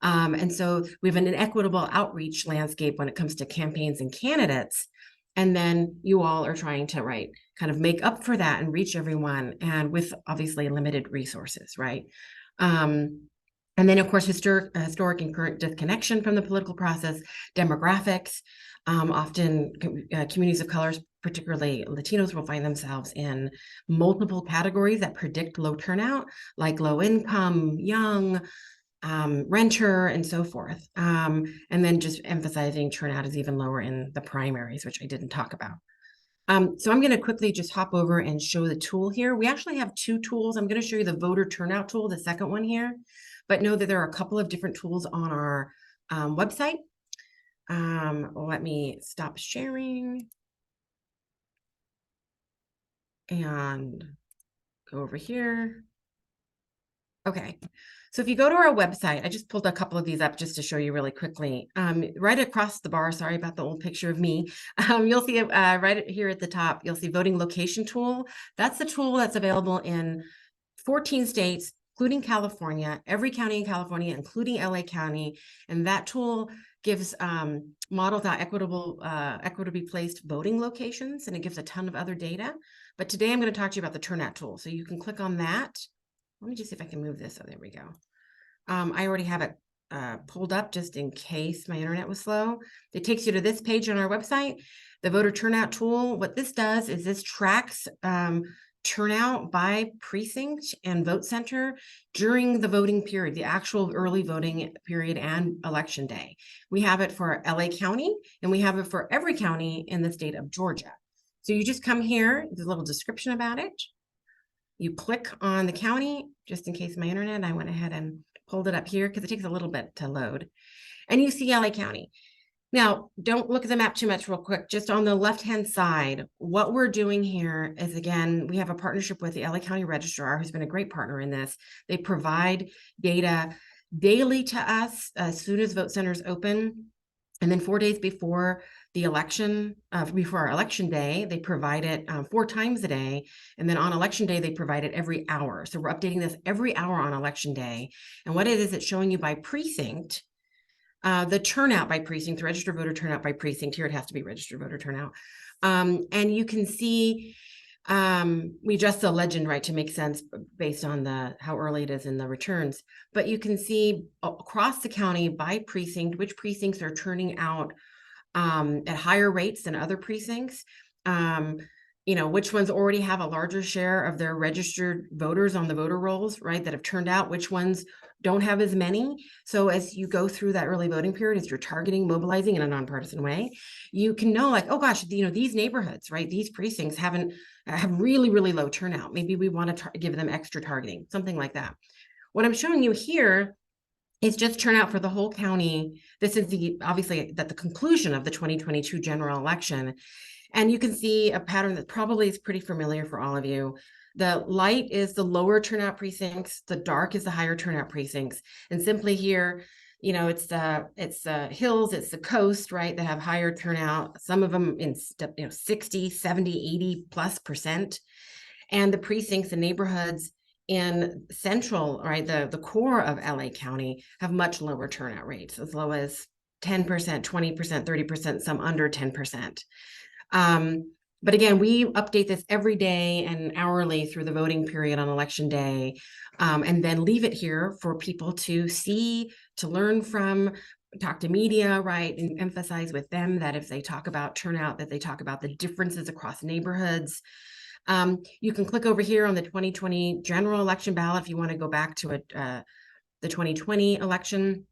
And so we have an inequitable outreach landscape when it comes to campaigns and candidates. And then you all are trying to, right, kind of make up for that and reach everyone, and with obviously limited resources, right? And then, of course, historic and current disconnection from the political process, demographics. Often communities of colors, particularly Latinos, will find themselves in multiple categories that predict low turnout, like low income, young, renter, and so forth. And then just emphasizing turnout is even lower in the primaries, which I didn't talk about. So I'm going to quickly just hop over and show the tool here. We actually have two tools. I'm going to show you the voter turnout tool, the second one here, but know that there are a couple of different tools on our website. Let me stop sharing and go over here. Okay, so if you go to our website, I just pulled a couple of these up just to show you really quickly. Right across the bar, sorry about the old picture of me, you'll see right here at the top, you'll see voting location tool. That's the tool that's available in 14 states, including California, every county in California, including LA County. And that tool gives models out equitably placed voting locations, and it gives a ton of other data. But today I'm going to talk to you about the turnout tool. So you can click on that. Let me just see if I can move this. Oh, there we go. I already have it pulled up just in case my internet was slow. It takes you to this page on our website, the voter turnout tool. What this does is this tracks turnout by precinct and vote center during the voting period, the actual early voting period and election day. We have it for LA County, and we have it for every county in the state of Georgia. So you just come here, there's a little description about it. You click on the county, just in case my internet, I went ahead and pulled it up here because it takes a little bit to load. And you see LA County. Now, don't look at the map too much real quick. Just on the left-hand side, what we're doing here is, again, we have a partnership with the LA County Registrar, who's been a great partner in this. They provide data daily to us as soon as vote centers open. And then 4 days before the election, before our election day, they provide it 4 times a day. And then on election day, they provide it every hour. So we're updating this every hour on election day. And what it is, it's showing you by precinct, the turnout by precinct, the registered voter turnout by precinct. Here it has to be registered voter turnout. And you can see, we adjust the legend, right, to make sense based on how early it is in the returns. But you can see across the county by precinct, which precincts are turning out at higher rates than other precincts. Which ones already have a larger share of their registered voters on the voter rolls, right, that have turned out, which ones don't have as many. So as you go through that early voting period, as you're targeting, mobilizing in a nonpartisan way, you can know, like, oh gosh, these neighborhoods, right, these precincts have really, really low turnout. Maybe we want to give them extra targeting, something like that. What I'm showing you here is just turnout for the whole county. This is obviously the conclusion of the 2022 general election. And you can see a pattern that probably is pretty familiar for all of you. The light is the lower turnout precincts, the dark is the higher turnout precincts. And simply here, you know, it's the hills, it's the coast, right, that have higher turnout, some of them in 60, 70, 80+%. And the precincts, the neighborhoods in central, right, the core of LA County have much lower turnout rates, as low as 10%, 20%, 30%, some under 10%. But again, we update this every day and hourly through the voting period on election day, and then leave it here for people to see, to learn from, talk to media, right, and emphasize with them that if they talk about turnout, that they talk about the differences across neighborhoods. You can click over here on the 2020 general election ballot if you want to go back to the 2020 election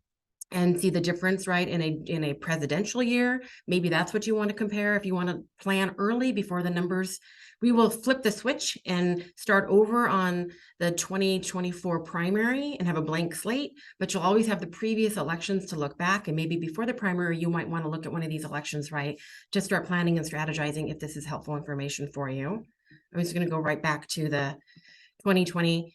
and see the difference, right, in a presidential year. Maybe that's what you want to compare. If you want to plan early before the numbers, we will flip the switch and start over on the 2024 primary and have a blank slate, but you'll always have the previous elections to look back. And maybe before the primary, you might want to look at one of these elections, right, to start planning and strategizing if this is helpful information for you. I'm just going to go right back to the 2020.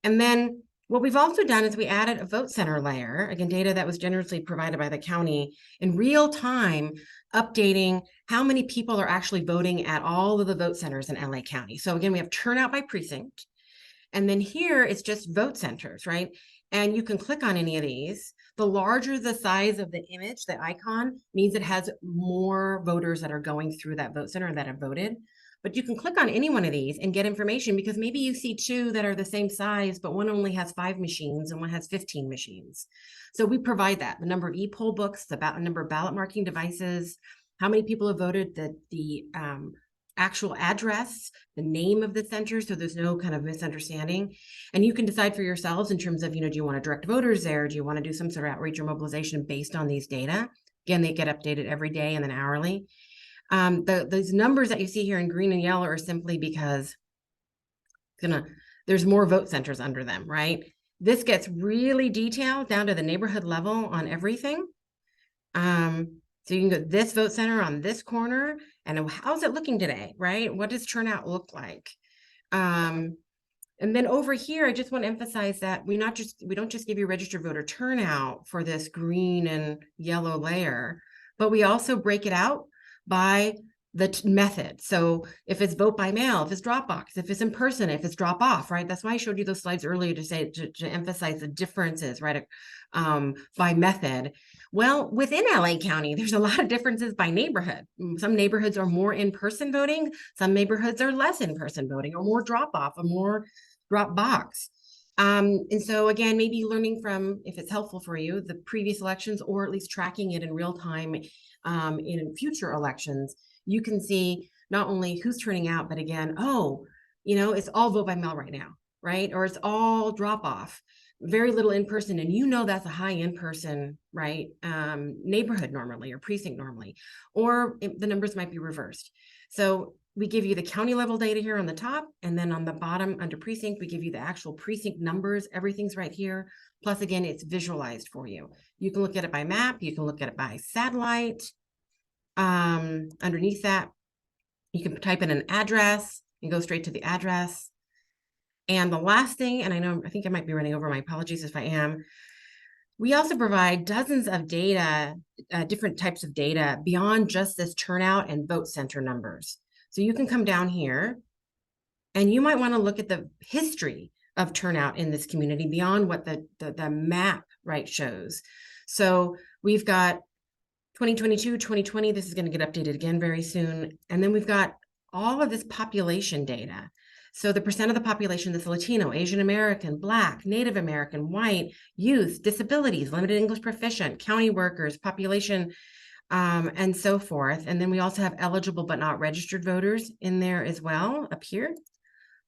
And then what we've also done is we added a vote center layer, again, data that was generously provided by the county in real time, updating how many people are actually voting at all of the vote centers in LA County. So again, we have turnout by precinct. And then here it's just vote centers, right? And you can click on any of these. The larger the size of the image, the icon, means it has more voters that are going through that vote center that have voted. But you can click on any one of these and get information, because maybe you see two that are the same size, but one only has 5 machines and one has 15 machines. So we provide that, the number of e-poll books, the number of ballot marking devices, how many people have voted, the actual address, the name of the center, so there's no kind of misunderstanding. And you can decide for yourselves in terms of, do you want to direct voters there? Do you want to do some sort of outreach or mobilization based on these data? Again, they get updated every day and then hourly. Those numbers that you see here in green and yellow are simply because there's more vote centers under them, right? This gets really detailed down to the neighborhood level on everything. So you can go this vote center on this corner, and how's it looking today, right? What does turnout look like? And then over here, I just want to emphasize that we don't just give you registered voter turnout for this green and yellow layer, but we also break it out by the method. So if it's vote by mail, if it's drop box, if it's in person, if it's drop off, right? That's why I showed you those slides earlier to emphasize the differences, right? By method. Well, within LA County, there's a lot of differences by neighborhood. Some neighborhoods are more in-person voting. Some neighborhoods are less in-person voting, or more drop off, or more drop box. And so again, maybe learning from, if it's helpful for you, the previous elections, or at least tracking it in real time in future elections, you can see not only who's turning out, but again, it's all vote by mail right now, right? Or it's all drop off, very little in person. And that's a high in person, right? Neighborhood normally, or precinct normally, or the numbers might be reversed. So we give you the county level data here on the top, and then on the bottom under precinct, we give you the actual precinct numbers. Everything's right here. Plus, again, it's visualized for you. You can look at it by map. You can look at it by satellite. Underneath that, you can type in an address and go straight to the address. And the last thing, and I think I might be running over, my apologies if I am, we also provide dozens of data, different types of data beyond just this turnout and vote center numbers. So you can come down here and you might want to look at the history of turnout in this community beyond what the map, right, shows. So we've got 2022, 2020, this is going to get updated again very soon. And then we've got all of this population data. So the percent of the population that's Latino, Asian American, Black, Native American, white, youth, disabilities, limited English proficient, county workers, population, and so forth. And then we also have eligible but not registered voters in there as well up here.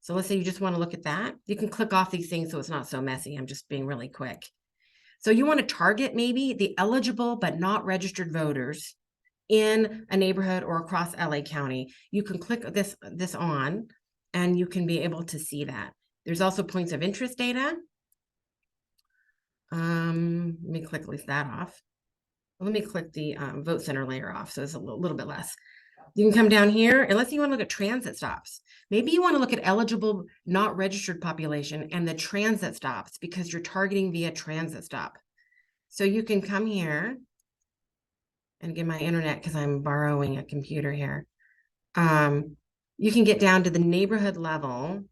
So let's say you just want to look at that. You can click off these things so it's not so messy. I'm just being really quick. So you want to target maybe the eligible but not registered voters in a neighborhood or across LA County. You can click this on, and you can be able to see that. There's also points of interest data. Let me click at least that off. Let me click the vote center layer off, so it's a little bit less. You can come down here, unless you want to look at transit stops. Maybe you want to look at eligible, not registered population and the transit stops because you're targeting via transit stop. So you can come here and get my internet because I'm borrowing a computer here. You can get down to the neighborhood level.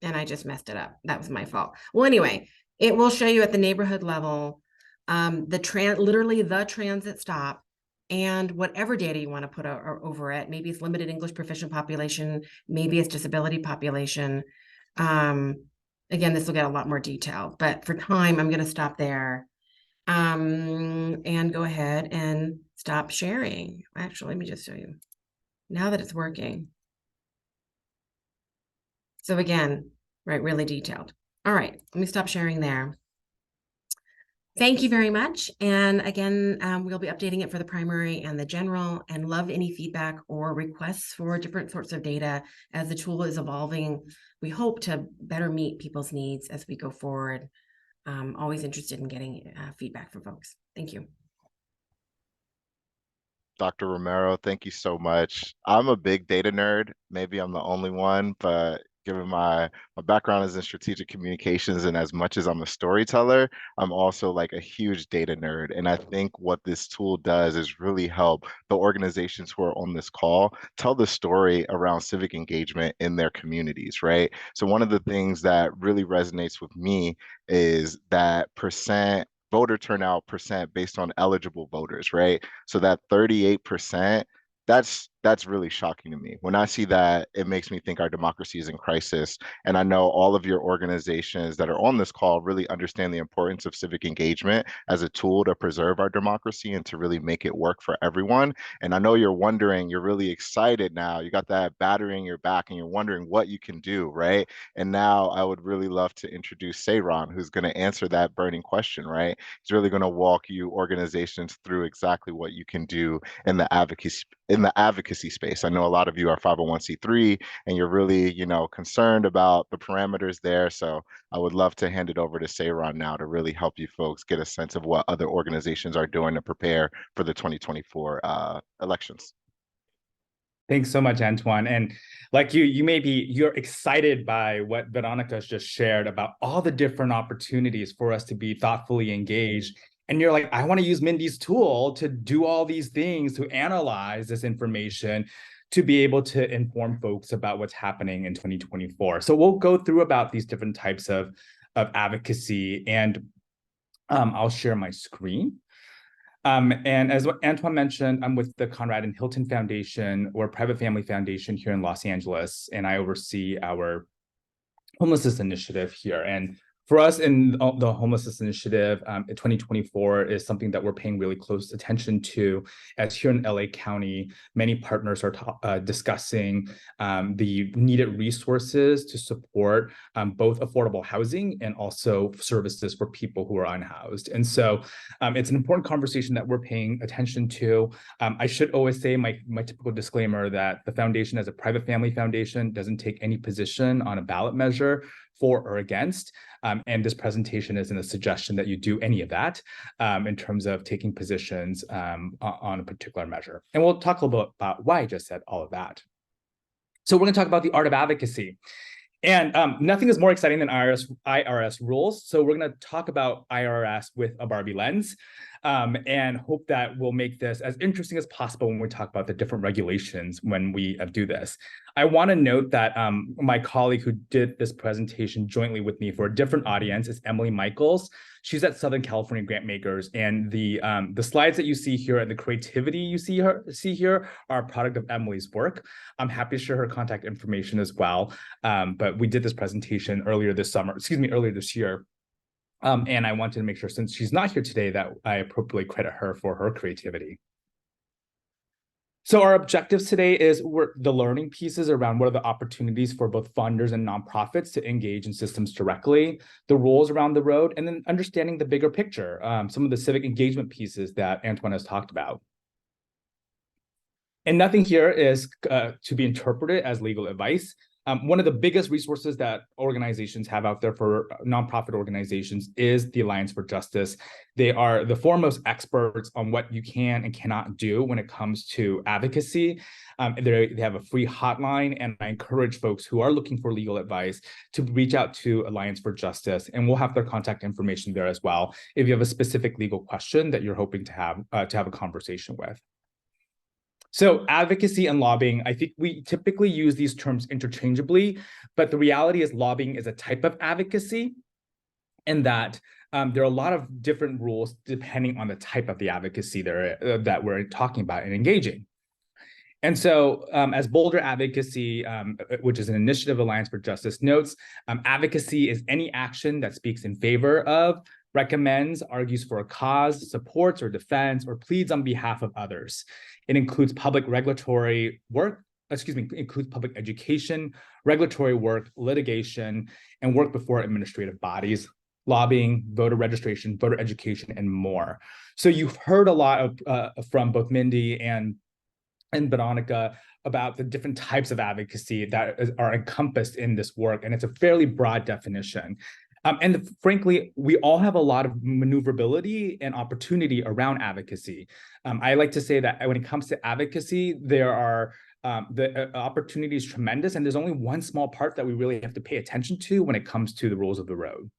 And I just messed it up. That was my fault. Well, anyway, it will show you at the neighborhood level, literally the transit stop and whatever data you want to put over it. Maybe it's limited English proficient population, maybe it's disability population. Again, this will get a lot more detail, but for time, I'm going to stop there and go ahead and stop sharing. Actually, let me just show you now that it's working. So again, right, really detailed. All right, let me stop sharing there. Thank you very much. And again, we'll be updating it for the primary and the general, and love any feedback or requests for different sorts of data as the tool is evolving. We hope to better meet people's needs as we go forward. Always interested in getting feedback from folks. Thank you. Dr. Romero, thank you so much. I'm a big data nerd. Maybe I'm the only one, but given my background is in strategic communications, and as much as I'm a storyteller, I'm also like a huge data nerd. And I think what this tool does is really help the organizations who are on this call tell the story around civic engagement in their communities, right? So one of the things that really resonates with me is that voter turnout percent based on eligible voters, right? So that 38%, that's really shocking to me. When I see that, it makes me think our democracy is in crisis. And I know all of your organizations that are on this call really understand the importance of civic engagement as a tool to preserve our democracy and to really make it work for everyone. And I know you're wondering, you're really excited now. You got that battery in your back and you're wondering what you can do, right? And now I would really love to introduce Seyron, who's going to answer that burning question, right? He's really going to walk you organizations through exactly what you can do in the advocacy space. I know a lot of you are 501c3 and you're really, concerned about the parameters there. So I would love to hand it over to Seyron now to really help you folks get a sense of what other organizations are doing to prepare for the 2024 elections. Thanks so much, Antoine. And like you're excited by what Veronica's just shared about all the different opportunities for us to be thoughtfully engaged. And you're like, I want to use Mindy's tool to do all these things, to analyze this information, to be able to inform folks about what's happening in 2024. So we'll go through about these different types of advocacy, and I'll share my screen. And as Antoine mentioned, I'm with the Conrad and Hilton Foundation, or private family foundation here in Los Angeles, and I oversee our homelessness initiative here. And for us in the homelessness initiative, 2024 is something that we're paying really close attention to, as here in LA County, many partners are discussing the needed resources to support both affordable housing and also services for people who are unhoused. And so it's an important conversation that we're paying attention to. I should always say my typical disclaimer that the foundation, as a private family foundation, doesn't take any position on a ballot measure for or against. And this presentation isn't a suggestion that you do any of that in terms of taking positions on a particular measure. And we'll talk a little bit about why I just said all of that. So we're going to talk about the art of advocacy. And nothing is more exciting than IRS rules. So we're going to talk about IRS with a Barbie lens, and hope that we'll make this as interesting as possible when we talk about the different regulations when we do this. I want to note that my colleague who did this presentation jointly with me for a different audience is Emily Michaels. She's at Southern California Grantmakers, and the slides that you see here and the creativity you see here are a product of Emily's work. I'm happy to share her contact information as well. But we did this presentation earlier this year. And I wanted to make sure, since she's not here today, that I appropriately credit her for her creativity. So our objectives today is the learning pieces around what are the opportunities for both funders and nonprofits to engage in systems directly, the rules around the road, and then understanding the bigger picture, some of the civic engagement pieces that Antoine has talked about. And nothing here is to be interpreted as legal advice. One of the biggest resources that organizations have out there for nonprofit organizations is the Alliance for Justice. They are the foremost experts on what you can and cannot do when it comes to advocacy. They have a free hotline, and I encourage folks who are looking for legal advice to reach out to Alliance for Justice, and we'll have their contact information there as well if you have a specific legal question that you're hoping to have a conversation with. So advocacy and lobbying, I think we typically use these terms interchangeably, but the reality is lobbying is a type of advocacy, and that there are a lot of different rules depending on the type of the advocacy that we're talking about and engaging. And so as Boulder Advocacy, which is an initiative of Alliance for Justice, notes, advocacy is any action that speaks in favor of, recommends, argues for a cause, supports or defends, or pleads on behalf of others. It includes public regulatory work, includes public education, regulatory work, litigation, and work before administrative bodies, lobbying, voter registration, voter education, and more. So you've heard a lot from both Mindy and Veronica about the different types of advocacy that are encompassed in this work, and it's a fairly broad definition. And frankly, we all have a lot of maneuverability and opportunity around advocacy. I like to say that when it comes to advocacy, there are the opportunity is tremendous, and there's only one small part that we really have to pay attention to when it comes to the rules of the road.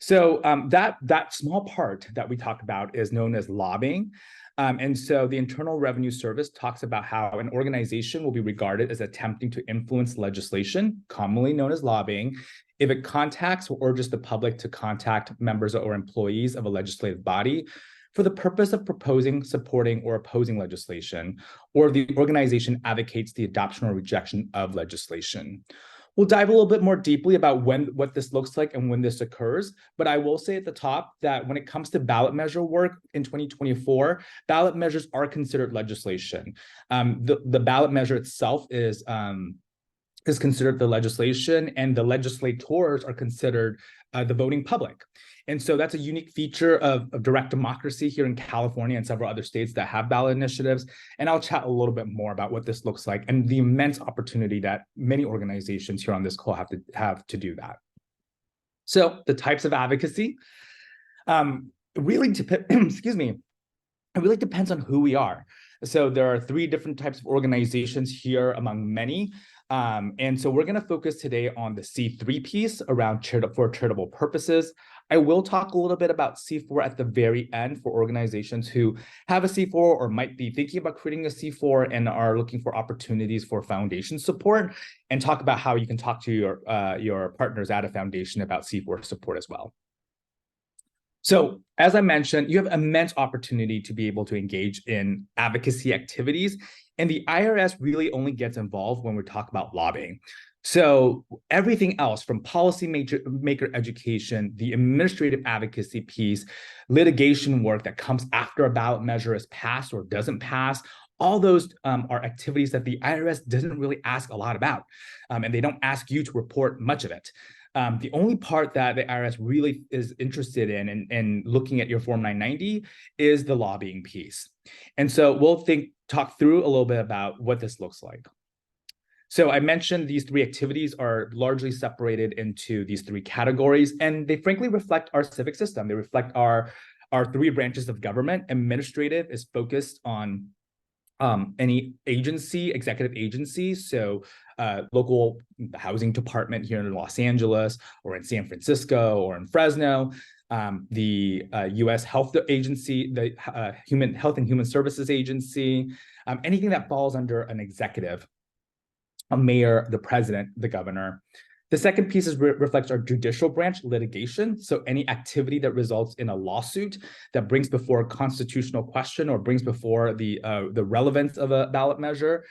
So that small part that we talked about is known as lobbying. And so the Internal Revenue Service talks about how an organization will be regarded as attempting to influence legislation, commonly known as lobbying, if it contacts or urges the public to contact members or employees of a legislative body for the purpose of proposing, supporting, or opposing legislation, or the organization advocates the adoption or rejection of legislation. We'll dive a little bit more deeply about what this looks like and when this occurs, but I will say at the top that when it comes to ballot measure work in 2024, ballot measures are considered legislation. The ballot measure itself is considered the legislation, and the legislators are considered the voting public. And so that's a unique feature of direct democracy here in California and several other states that have ballot initiatives. And I'll chat a little bit more about what this looks like and the immense opportunity that many organizations here on this call have to do that. So the types of advocacy really it really depends on who we are. So there are 3 different types of organizations here among many. And so we're going to focus today on the C3 piece around for charitable purposes. I will talk a little bit about C4 at the very end for organizations who have a C4 or might be thinking about creating a C4 and are looking for opportunities for foundation support, and talk about how you can talk to your partners at a foundation about C4 support as well. So as I mentioned, you have immense opportunity to be able to engage in advocacy activities, and the IRS really only gets involved when we talk about lobbying. So everything else from policy maker education, the administrative advocacy piece, litigation work that comes after a ballot measure is passed or doesn't pass, all those are activities that the IRS doesn't really ask a lot about, and they don't ask you to report much of it. The only part that the IRS really is interested in looking at your Form 990 is the lobbying piece. And so we'll talk through a little bit about what this looks like. So I mentioned these 3 activities are largely separated into these 3 categories, and they frankly reflect our civic system. They reflect our 3 branches of government. Administrative is focused on any agency, executive agency, so local housing department here in Los Angeles or in San Francisco or in Fresno, the U.S. Health Agency, the Health and Human Services Agency, anything that falls under an executive, a mayor, the president, the governor. The second piece reflects our judicial branch, litigation. So any activity that results in a lawsuit that brings before a constitutional question or brings before the relevance of a ballot measure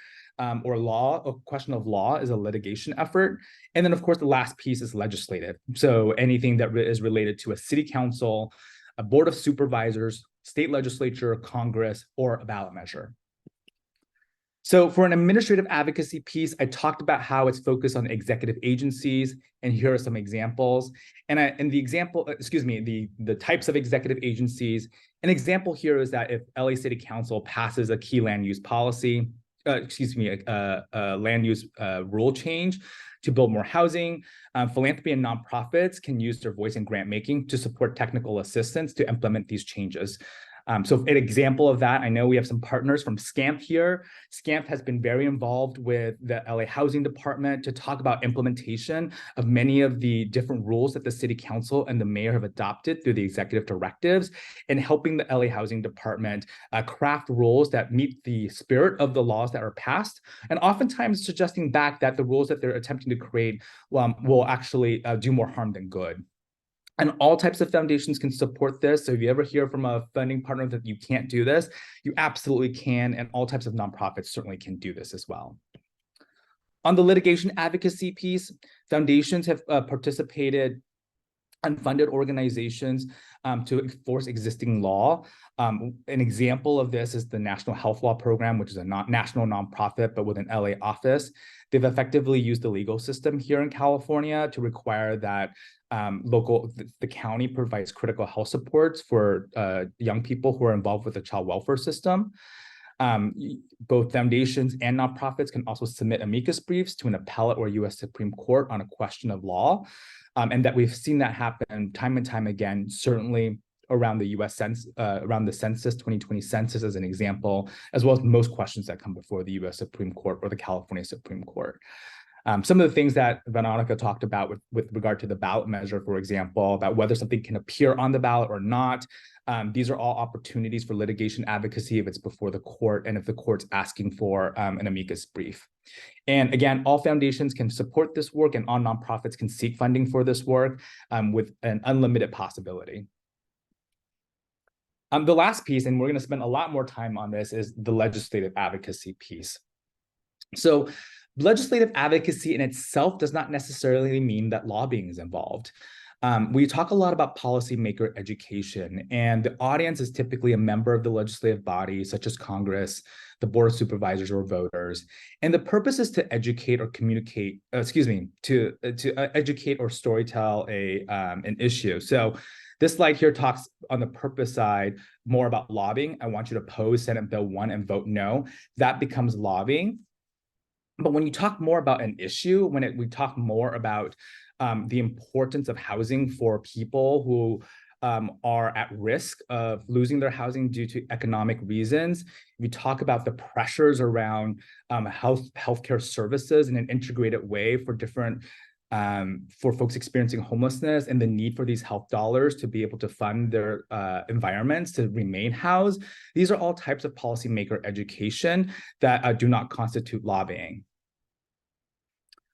or law, a question of law is a litigation effort. And then of course, the last piece is legislative. So anything that is related to a city council, a board of supervisors, state legislature, Congress, or a ballot measure. So for an administrative advocacy piece, I talked about how it's focused on executive agencies, and here are some examples. And the types of executive agencies. An example here is that if LA City Council passes a key land use policy, land use rule change to build more housing. Philanthropy and nonprofits can use their voice in grant making to support technical assistance to implement these changes. So an example of that, I know we have some partners from SCAMP here. SCAMP has been very involved with the LA Housing Department to talk about implementation of many of the different rules that the City Council and the mayor have adopted through the executive directives, and helping the LA Housing Department craft rules that meet the spirit of the laws that are passed, and oftentimes suggesting back that the rules that they're attempting to create will actually do more harm than good. And all types of foundations can support this. So if you ever hear from a funding partner that you can't do this, you absolutely can. And all types of nonprofits certainly can do this as well. On the litigation advocacy piece, foundations have participated unfunded organizations to enforce existing law. An example of this is the National Health Law Program, which is a national nonprofit, but with an LA office. They've effectively used the legal system here in California to require that the county provides critical health supports for young people who are involved with the child welfare system. Both foundations and nonprofits can also submit amicus briefs to an appellate or U.S. Supreme Court on a question of law. And that we've seen that happen time and time again, certainly around the U.S. around the census, 2020 census as an example, as well as most questions that come before the U.S. Supreme Court or the California Supreme Court. Some of the things that Veronica talked about with regard to the ballot measure, for example, about whether something can appear on the ballot or not. These are all opportunities for litigation advocacy if it's before the court and if the court's asking for an amicus brief. And again, all foundations can support this work, and all nonprofits can seek funding for this work with an unlimited possibility. The last piece, and we're going to spend a lot more time on this, is the legislative advocacy piece. So legislative advocacy in itself does not necessarily mean that lobbying is involved. We talk a lot about policymaker education, and the audience is typically a member of the legislative body, such as Congress, the Board of Supervisors, or voters. And the purpose is to educate or communicate, to educate or storytell an issue. So this slide here talks on the purpose side more about lobbying. I want you to oppose Senate Bill 1 and vote no. That becomes lobbying. But when you talk more about an issue, we talk more about the importance of housing for people who are at risk of losing their housing due to economic reasons, we talk about the pressures around healthcare services in an integrated way for for folks experiencing homelessness, and the need for these health dollars to be able to fund their environments to remain housed. These are all types of policymaker education that do not constitute lobbying.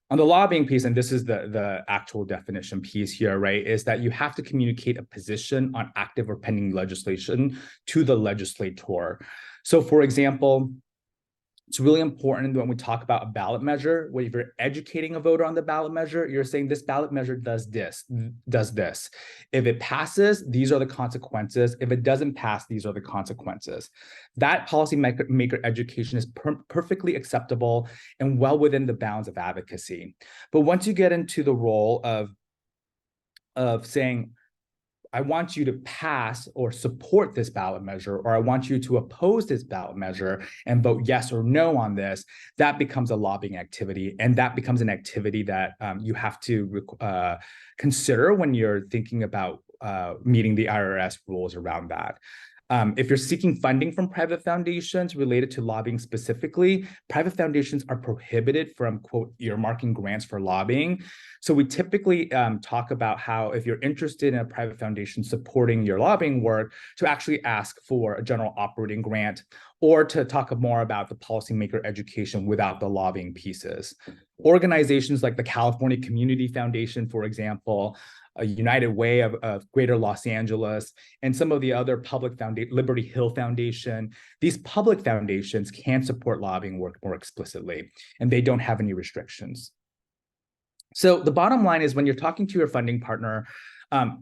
On the lobbying piece, and this is the actual definition piece here, right, is that you have to communicate a position on active or pending legislation to the legislator. So for example, it's really important when we talk about a ballot measure, when you're educating a voter on the ballot measure, you're saying this ballot measure does this. If it passes, these are the consequences. If it doesn't pass, these are the consequences. That policymaker education is perfectly acceptable and well within the bounds of advocacy. But once you get into the role of saying, I want you to pass or support this ballot measure, or I want you to oppose this ballot measure and vote yes or no on this, that becomes a lobbying activity. And that becomes an activity that you have to consider when you're thinking about meeting the IRS rules around that. If you're seeking funding from private foundations related to lobbying specifically, private foundations are prohibited from, quote, earmarking grants for lobbying. So we typically talk about how if you're interested in a private foundation supporting your lobbying work, to actually ask for a general operating grant, or to talk more about the policymaker education without the lobbying pieces. Organizations like the California Community Foundation, for example, a United Way of Greater Los Angeles, and some of the other public foundations, Liberty Hill Foundation, these public foundations can support lobbying work more explicitly, and they don't have any restrictions. So the bottom line is, when you're talking to your funding partner,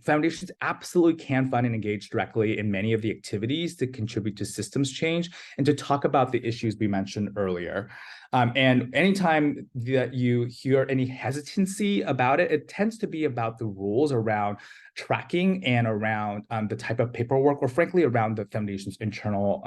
foundations absolutely can fund and engage directly in many of the activities to contribute to systems change and to talk about the issues we mentioned earlier. And anytime that you hear any hesitancy about it, it tends to be about the rules around tracking and around the type of paperwork, or frankly, around the foundation's internal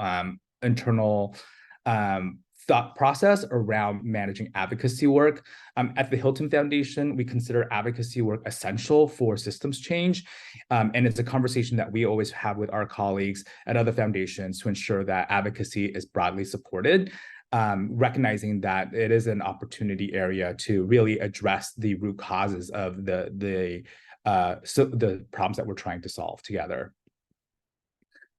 thought process around managing advocacy work. At the Hilton Foundation, we consider advocacy work essential for systems change. And it's a conversation that we always have with our colleagues at other foundations to ensure that advocacy is broadly supported, recognizing that it is an opportunity area to really address the root causes of the problems that we're trying to solve together.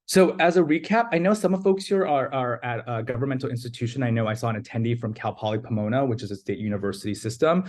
So as a recap, I know some of folks here are at a governmental institution. I know I saw an attendee from Cal Poly Pomona, which is a state university system.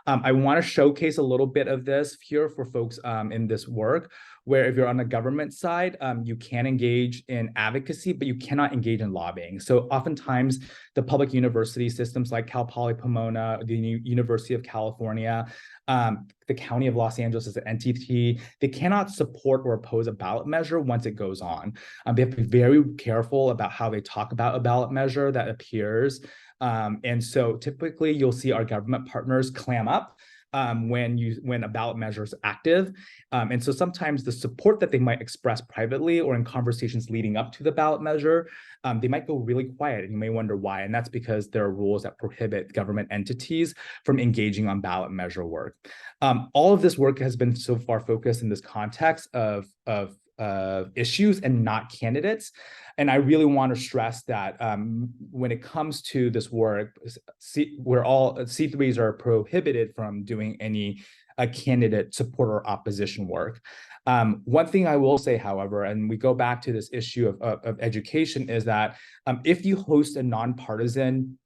I want to showcase a little bit of this here for folks in this work, where if you're on the government side, you can engage in advocacy, but you cannot engage in lobbying. So oftentimes the public university systems like Cal Poly Pomona, the University of California, the County of Los Angeles as an entity, they cannot support or oppose a ballot measure once it goes on. They have to be very careful about how they talk about a ballot measure that appears. And so typically you'll see our government partners clam up when a ballot measure is active. And so sometimes the support that they might express privately or in conversations leading up to the ballot measure, they might go really quiet, and you may wonder why. And that's because there are rules that prohibit government entities from engaging on ballot measure work. All of this work has been so far focused in this context of issues and not candidates. And I really want to stress that when it comes to this work, C3s are prohibited from doing any candidate support or opposition work. One thing I will say, however, and we go back to this issue of education, is that if you host a nonpartisan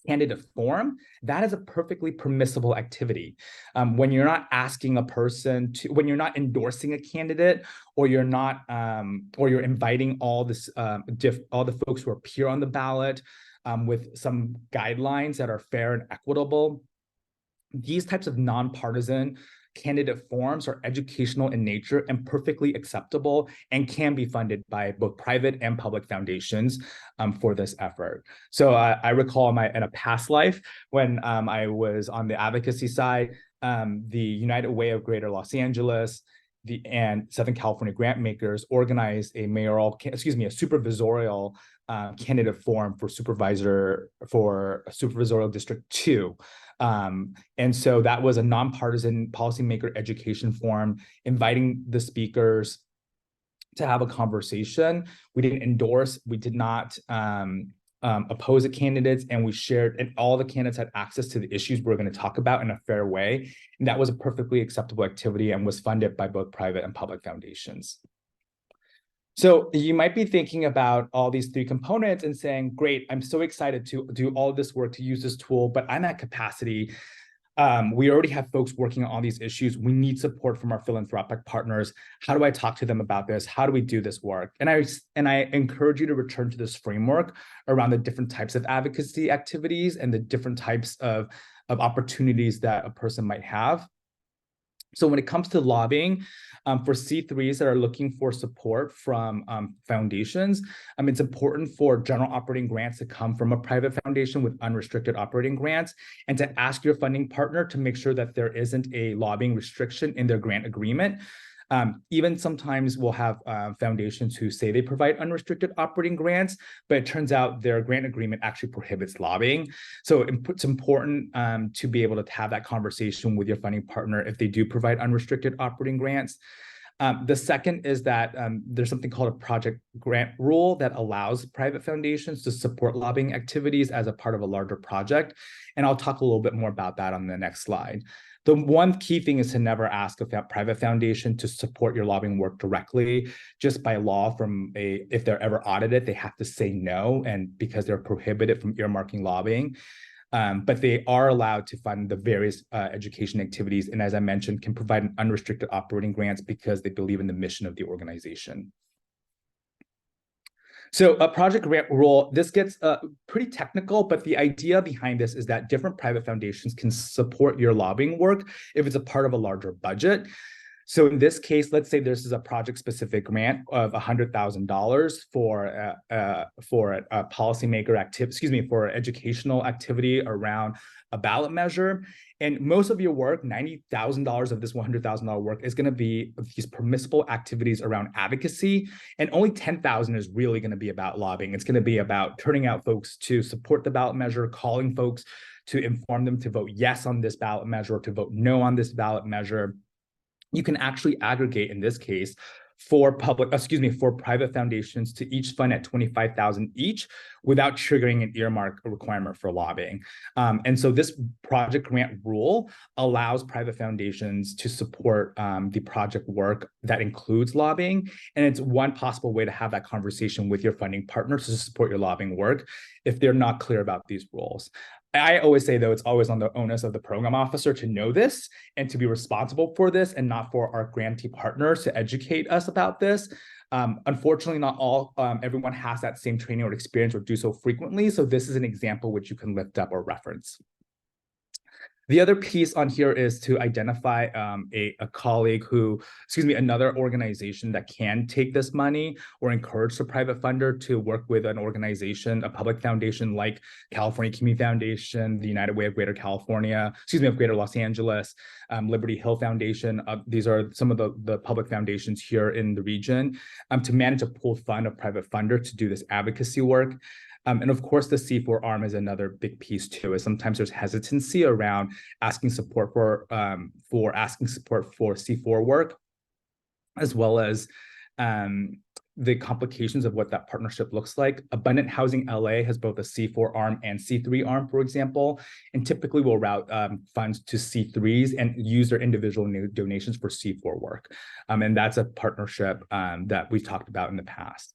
candidate forum, that is a perfectly permissible activity. When you're not asking a person to, when you're not endorsing a candidate, or you're not, or you're inviting all the folks who appear on the ballot with some guidelines that are fair and equitable, these types of nonpartisan candidate forums are educational in nature and perfectly acceptable and can be funded by both private and public foundations for this effort. So I recall in a past life when I was on the advocacy side, the United Way of Greater Los Angeles and Southern California grant makers organized a supervisorial candidate forum for supervisorial district 2. And so that was a nonpartisan policymaker education forum, inviting the speakers to have a conversation. We didn't endorse, we did not oppose the candidates, and we shared, and all the candidates had access to the issues we're going to talk about in a fair way. And that was a perfectly acceptable activity and was funded by both private and public foundations. So you might be thinking about all these 3 components and saying, great, I'm so excited to do all this work, to use this tool, but I'm at capacity. We already have folks working on all these issues. We need support from our philanthropic partners. How do I talk to them about this? How do we do this work? And I encourage you to return to this framework around the different types of advocacy activities and the different types of opportunities that a person might have. So when it comes to lobbying, for C3s that are looking for support from foundations, it's important for general operating grants to come from a private foundation with unrestricted operating grants, and to ask your funding partner to make sure that there isn't a lobbying restriction in their grant agreement. Even sometimes we'll have foundations who say they provide unrestricted operating grants, but it turns out their grant agreement actually prohibits lobbying. So it's important to be able to have that conversation with your funding partner if they do provide unrestricted operating grants. The second is that there's something called a project grant rule that allows private foundations to support lobbying activities as a part of a larger project. And I'll talk a little bit more about that on the next slide. The one key thing is to never ask a private foundation to support your lobbying work directly. Just by law, if they're ever audited, they have to say no, and because they're prohibited from earmarking lobbying. But they are allowed to fund the various education activities, and as I mentioned, can provide unrestricted operating grants because they believe in the mission of the organization. So a project grant rule, this gets pretty technical, but the idea behind this is that different private foundations can support your lobbying work if it's a part of a larger budget. So in this case, let's say this is a project-specific grant of $100,000 for a policymaker activity, for educational activity around a ballot measure. And most of your work, $90,000 of this $100,000 work, is going to be these permissible activities around advocacy. And only $10,000 is really going to be about lobbying. It's going to be about turning out folks to support the ballot measure, calling folks to inform them to vote yes on this ballot measure or to vote no on this ballot measure. You can actually aggregate, in this case, for private foundations to each fund at $25,000 each without triggering an earmark requirement for lobbying. And so this project grant rule allows private foundations to support the project work that includes lobbying. And it's one possible way to have that conversation with your funding partners to support your lobbying work if they're not clear about these rules. I always say, though, it's always on the onus of the program officer to know this and to be responsible for this, and not for our grantee partners to educate us about this. Unfortunately, not everyone has that same training or experience or do so frequently. So this is an example which you can lift up or reference. The other piece on here is to identify another organization that can take this money, or encourage the private funder to work with an organization, a public foundation like California Community Foundation, the United Way of Greater Los Angeles, Liberty Hill Foundation. These are some of the public foundations here in the region, to manage a pooled fund of private funder to do this advocacy work. And of course, the C4 arm is another big piece too, is sometimes there's hesitancy around asking support for C4 work, as well as the complications of what that partnership looks like. Abundant Housing LA has both a C4 arm and C3 arm, for example, and typically will route funds to C3s and use their individual donations for C4 work. And that's a partnership that we've talked about in the past.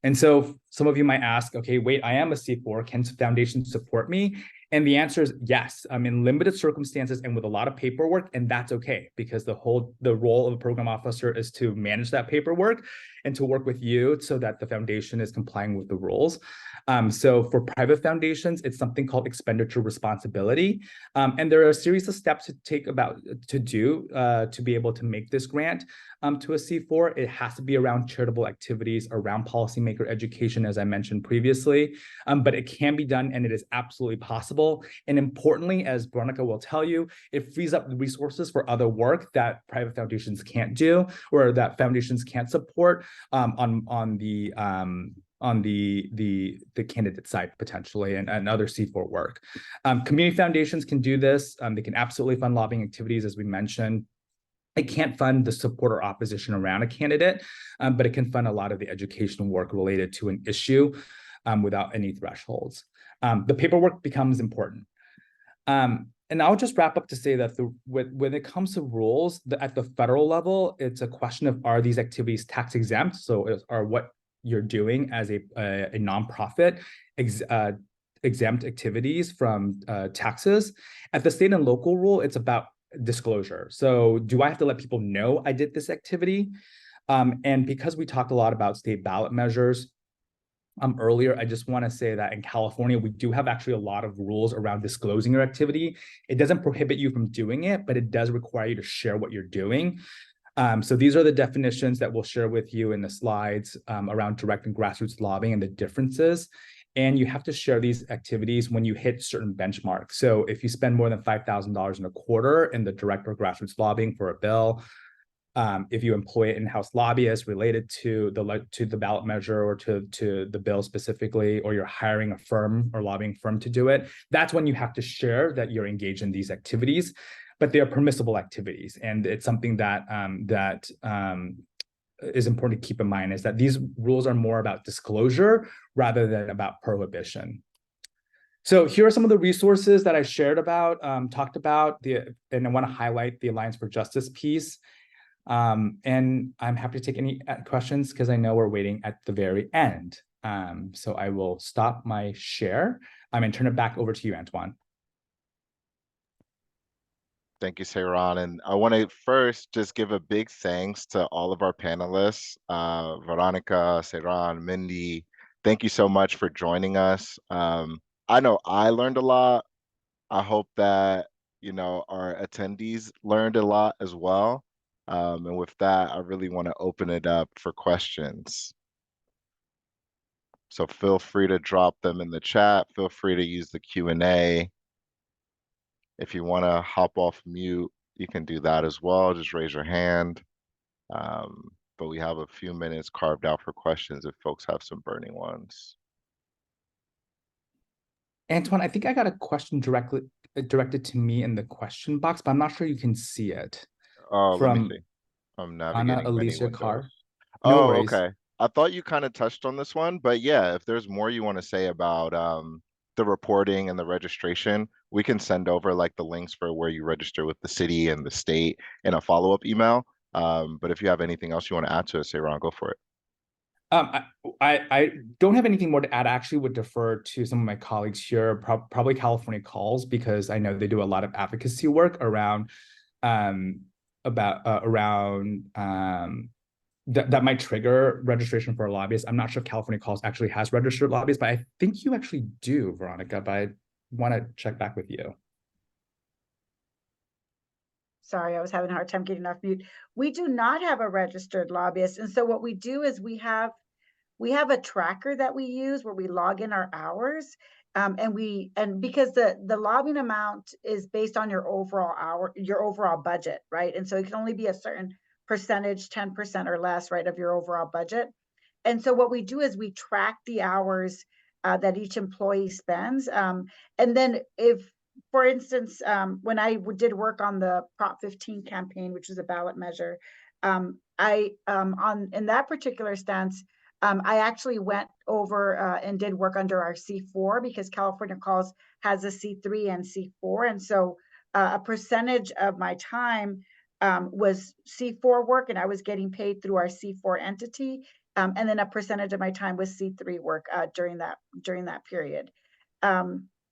And so some of you might ask, okay, wait, I am a C4, can foundations support me? And the answer is yes, in limited circumstances and with a lot of paperwork, and that's okay, because the role of a program officer is to manage that paperwork and to work with you so that the foundation is complying with the rules. So for private foundations, it's something called expenditure responsibility. And there are a series of steps to be able to make this grant to a C4. It has to be around charitable activities, around policymaker education, as I mentioned previously, but it can be done, and it is absolutely possible. And importantly, as Veronica will tell you, it frees up the resources for other work that private foundations can't do, or that foundations can't support on the candidate side potentially, and other C4 work. Community foundations can do this. They can absolutely fund lobbying activities, as we mentioned. It can't fund the support or opposition around a candidate, but it can fund a lot of the educational work related to an issue without any thresholds. The paperwork becomes important. And I'll just wrap up to say that when it comes to rules, at the federal level, it's a question of, are these activities tax exempt? So are what you're doing as a nonprofit exempt activities from taxes? At the state and local rule, it's about disclosure. So do I have to let people know I did this activity? And because we talked a lot about state ballot measures earlier, I just want to say that in California, we do have actually a lot of rules around disclosing your activity. It doesn't prohibit you from doing it, but it does require you to share what you're doing. So these are the definitions that we'll share with you in the slides around direct and grassroots lobbying and the differences. And you have to share these activities when you hit certain benchmarks. So if you spend more than $5,000 in a quarter in the direct or grassroots lobbying for a bill, if you employ an in-house lobbyist related to the ballot measure or to the bill specifically, or you're hiring a firm or lobbying firm to do it, that's when you have to share that you're engaged in these activities. But they are permissible activities, and it's something that is important to keep in mind, is that these rules are more about disclosure rather than about prohibition. So here are some of the resources that I shared about, talked about, and I want to highlight the Alliance for Justice piece. And I'm happy to take any questions, because I know we're waiting at the very end. So I will stop my share and turn it back over to you, Antoine. Thank you, Seyran. And I want to first just give a big thanks to all of our panelists, Veronica, Seyran, Mindy. Thank you so much for joining us. I know I learned a lot. I hope that, our attendees learned a lot as well. And with that, I really want to open it up for questions. So feel free to drop them in the chat. Feel free to use the Q&A. If you want to hop off mute, you can do that as well. Just raise your hand. But we have a few minutes carved out for questions if folks have some burning ones. Antoine, I think I got a question directed to me in the question box, but I'm not sure you can see it. Oh, let me From see. I'm Ana navigating many Alicia windows. Carr. No Oh, worries. okay. I thought you kind of touched on this one, but yeah, if there's more you want to say about the reporting and the registration, we can send over like the links for where you register with the city and the state in a follow-up email. But if you have anything else you want to add to it, say, Ron, go for it. I don't have anything more to add. I actually would defer to some of my colleagues here, probably California Calls, because I know they do a lot of advocacy work around that might trigger registration for a lobbyist. I'm not sure if California Calls actually has registered lobbyists, but I think you actually do, Veronica, but I want to check back with you. Sorry, I was having a hard time getting off mute. We do not have a registered lobbyist. And so what we do is we have a tracker that we use where we log in our hours. And because the lobbying amount is based on your overall budget, right? And so it can only be a certain percentage, 10% or less, right, of your overall budget. And so what we do is we track the hours that each employee spends. And then if, for instance, when I did work on the Prop 15 campaign, which was a ballot measure, in that particular stance, I actually went over and did work under our C4 because California Calls has a C3 and C4. And so a percentage of my time was C4 work, and I was getting paid through our C4 entity. And then a percentage of my time was C3 work during that period.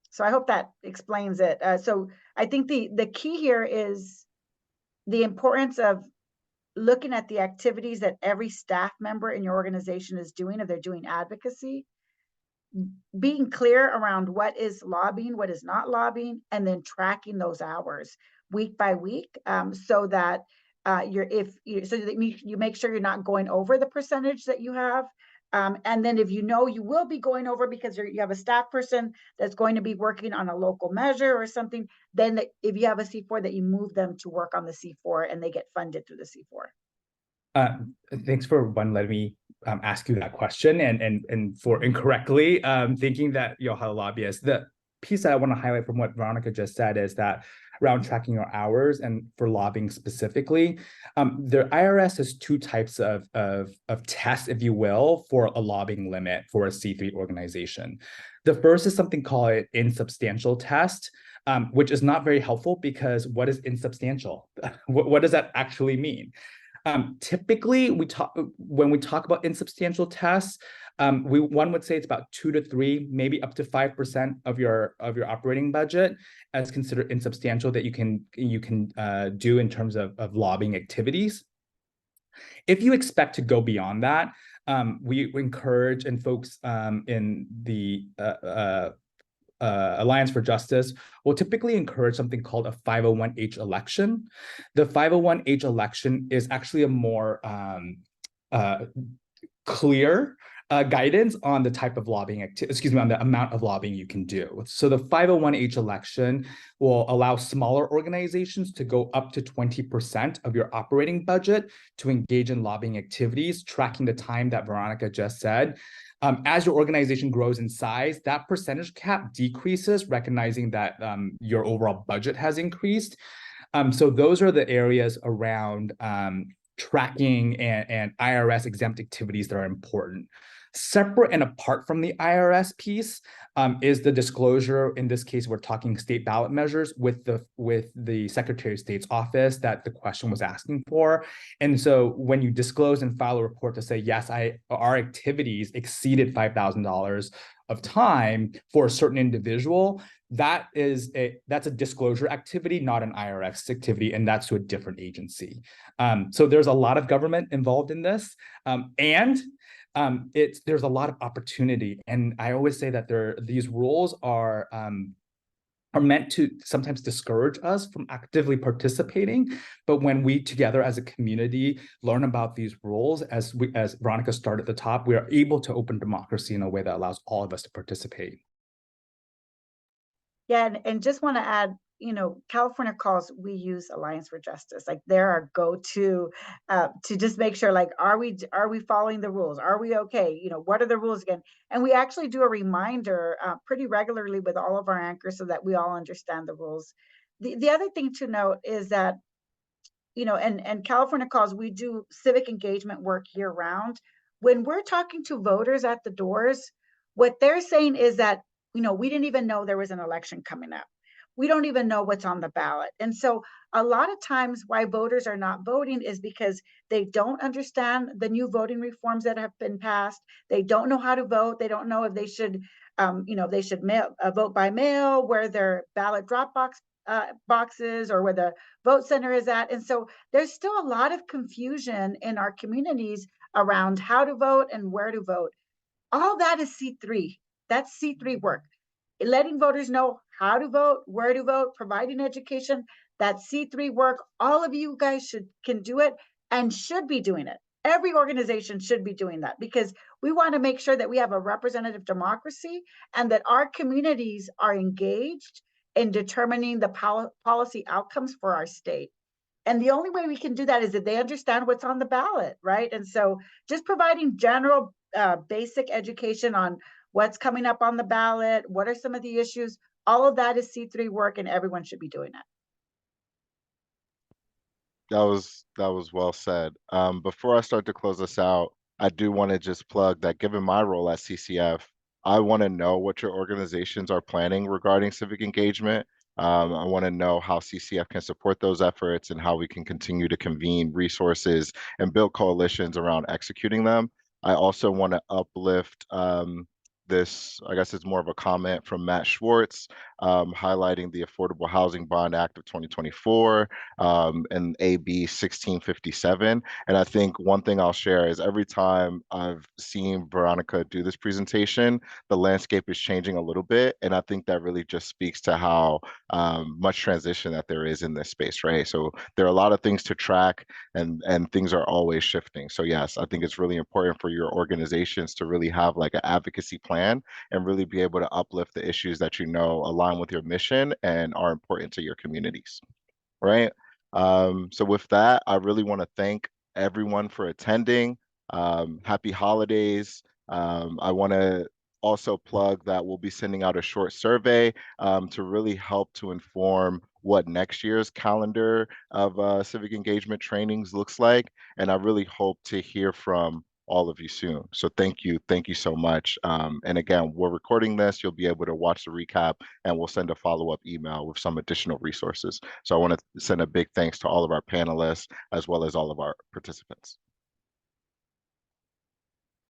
So I hope that explains it. So I think the key here is the importance of looking at the activities that every staff member in your organization is doing, if they're doing advocacy, being clear around what is lobbying, what is not lobbying, and then tracking those hours week by week, so that you make sure you're not going over the percentage that you have. And then if you know you will be going over because you have a staff person that's going to be working on a local measure or something, then if you have a C4, that you move them to work on the C4 and they get funded through the C4. Thanks for letting me ask you that question and for incorrectly thinking that you'll have a lobbyist. The piece that I want to highlight from what Veronica just said is that around tracking your hours and for lobbying specifically, the IRS has two types of tests, if you will, for a lobbying limit for a C3 organization. The first is something called an insubstantial test, which is not very helpful because what is insubstantial? What does that actually mean? Typically, when we talk about insubstantial tests, one would say it's about 2 to 3, maybe up to 5% of your operating budget as considered insubstantial that you can do in terms of lobbying activities. If you expect to go beyond that, we encourage, and folks in the Alliance for Justice will typically encourage something called a 501H election. The 501H election is actually a more clear guidance on the type of lobbying on the amount of lobbying you can do. So the 501H election will allow smaller organizations to go up to 20% of your operating budget to engage in lobbying activities, tracking the time that Veronica just said. As your organization grows in size, that percentage cap decreases, recognizing that your overall budget has increased. So those are the areas around tracking and IRS exempt activities that are important. Separate and apart from the IRS piece is the disclosure. In this case, we're talking state ballot measures with the Secretary of State's office that the question was asking for. And so when you disclose and file a report to say, yes, our activities exceeded $5,000 of time for a certain individual, that's a disclosure activity, not an IRS activity, and that's to a different agency. So there's a lot of government involved in this, and there's a lot of opportunity. And I always say that these rules are meant to sometimes discourage us from actively participating. But when we together as a community learn about these rules, as Veronica started at the top, we are able to open democracy in a way that allows all of us to participate. Yeah, and just want to add, California Calls, we use Alliance for Justice. Like they're our go-to to just make sure, like, are we following the rules? Are we okay? What are the rules again? And we actually do a reminder pretty regularly with all of our anchors so that we all understand the rules. The other thing to note is that, and California Calls, we do civic engagement work year round. When we're talking to voters at the doors, what they're saying is that, we didn't even know there was an election coming up. We don't even know what's on the ballot. And so a lot of times why voters are not voting is because they don't understand the new voting reforms that have been passed. They don't know how to vote. They don't know if they should, they should vote by mail, where their ballot drop boxes, or where the vote center is at. And so there's still a lot of confusion in our communities around how to vote and where to vote. All that is C3. That's C3 work. Letting voters know how to vote, where to vote, providing education. That's C3 work. All of you guys can do it and should be doing it. Every organization should be doing that, because we want to make sure that we have a representative democracy and that our communities are engaged in determining the policy outcomes for our state. And the only way we can do that is that they understand what's on the ballot, right? And so just providing general basic education on what's coming up on the ballot, what are some of the issues, all of that is C3 work, and everyone should be doing it. That was well said. Before I start to close this out, I do want to just plug that given my role at CCF, I want to know what your organizations are planning regarding civic engagement. I want to know how CCF can support those efforts and how we can continue to convene resources and build coalitions around executing them. I also want to uplift this, I guess it's more of a comment from Matt Schwartz, highlighting the Affordable Housing Bond Act of 2024 and AB 1657. And I think one thing I'll share is every time I've seen Veronica do this presentation, the landscape is changing a little bit. And I think that really just speaks to how much transition that there is in this space, right? So there are a lot of things to track, and things are always shifting. So yes, I think it's really important for your organizations to really have like an advocacy plan and really be able to uplift the issues that align with your mission and are important to your communities, right? So with that, I really want to thank everyone for attending. Happy holidays. I want to also plug that we'll be sending out a short survey to really help to inform what next year's calendar of civic engagement trainings looks like. And I really hope to hear from all of you soon. So thank you so much. And again, we're recording this. You'll be able to watch the recap, and we'll send a follow-up email with some additional resources. So I want to send a big thanks to all of our panelists as well as all of our participants.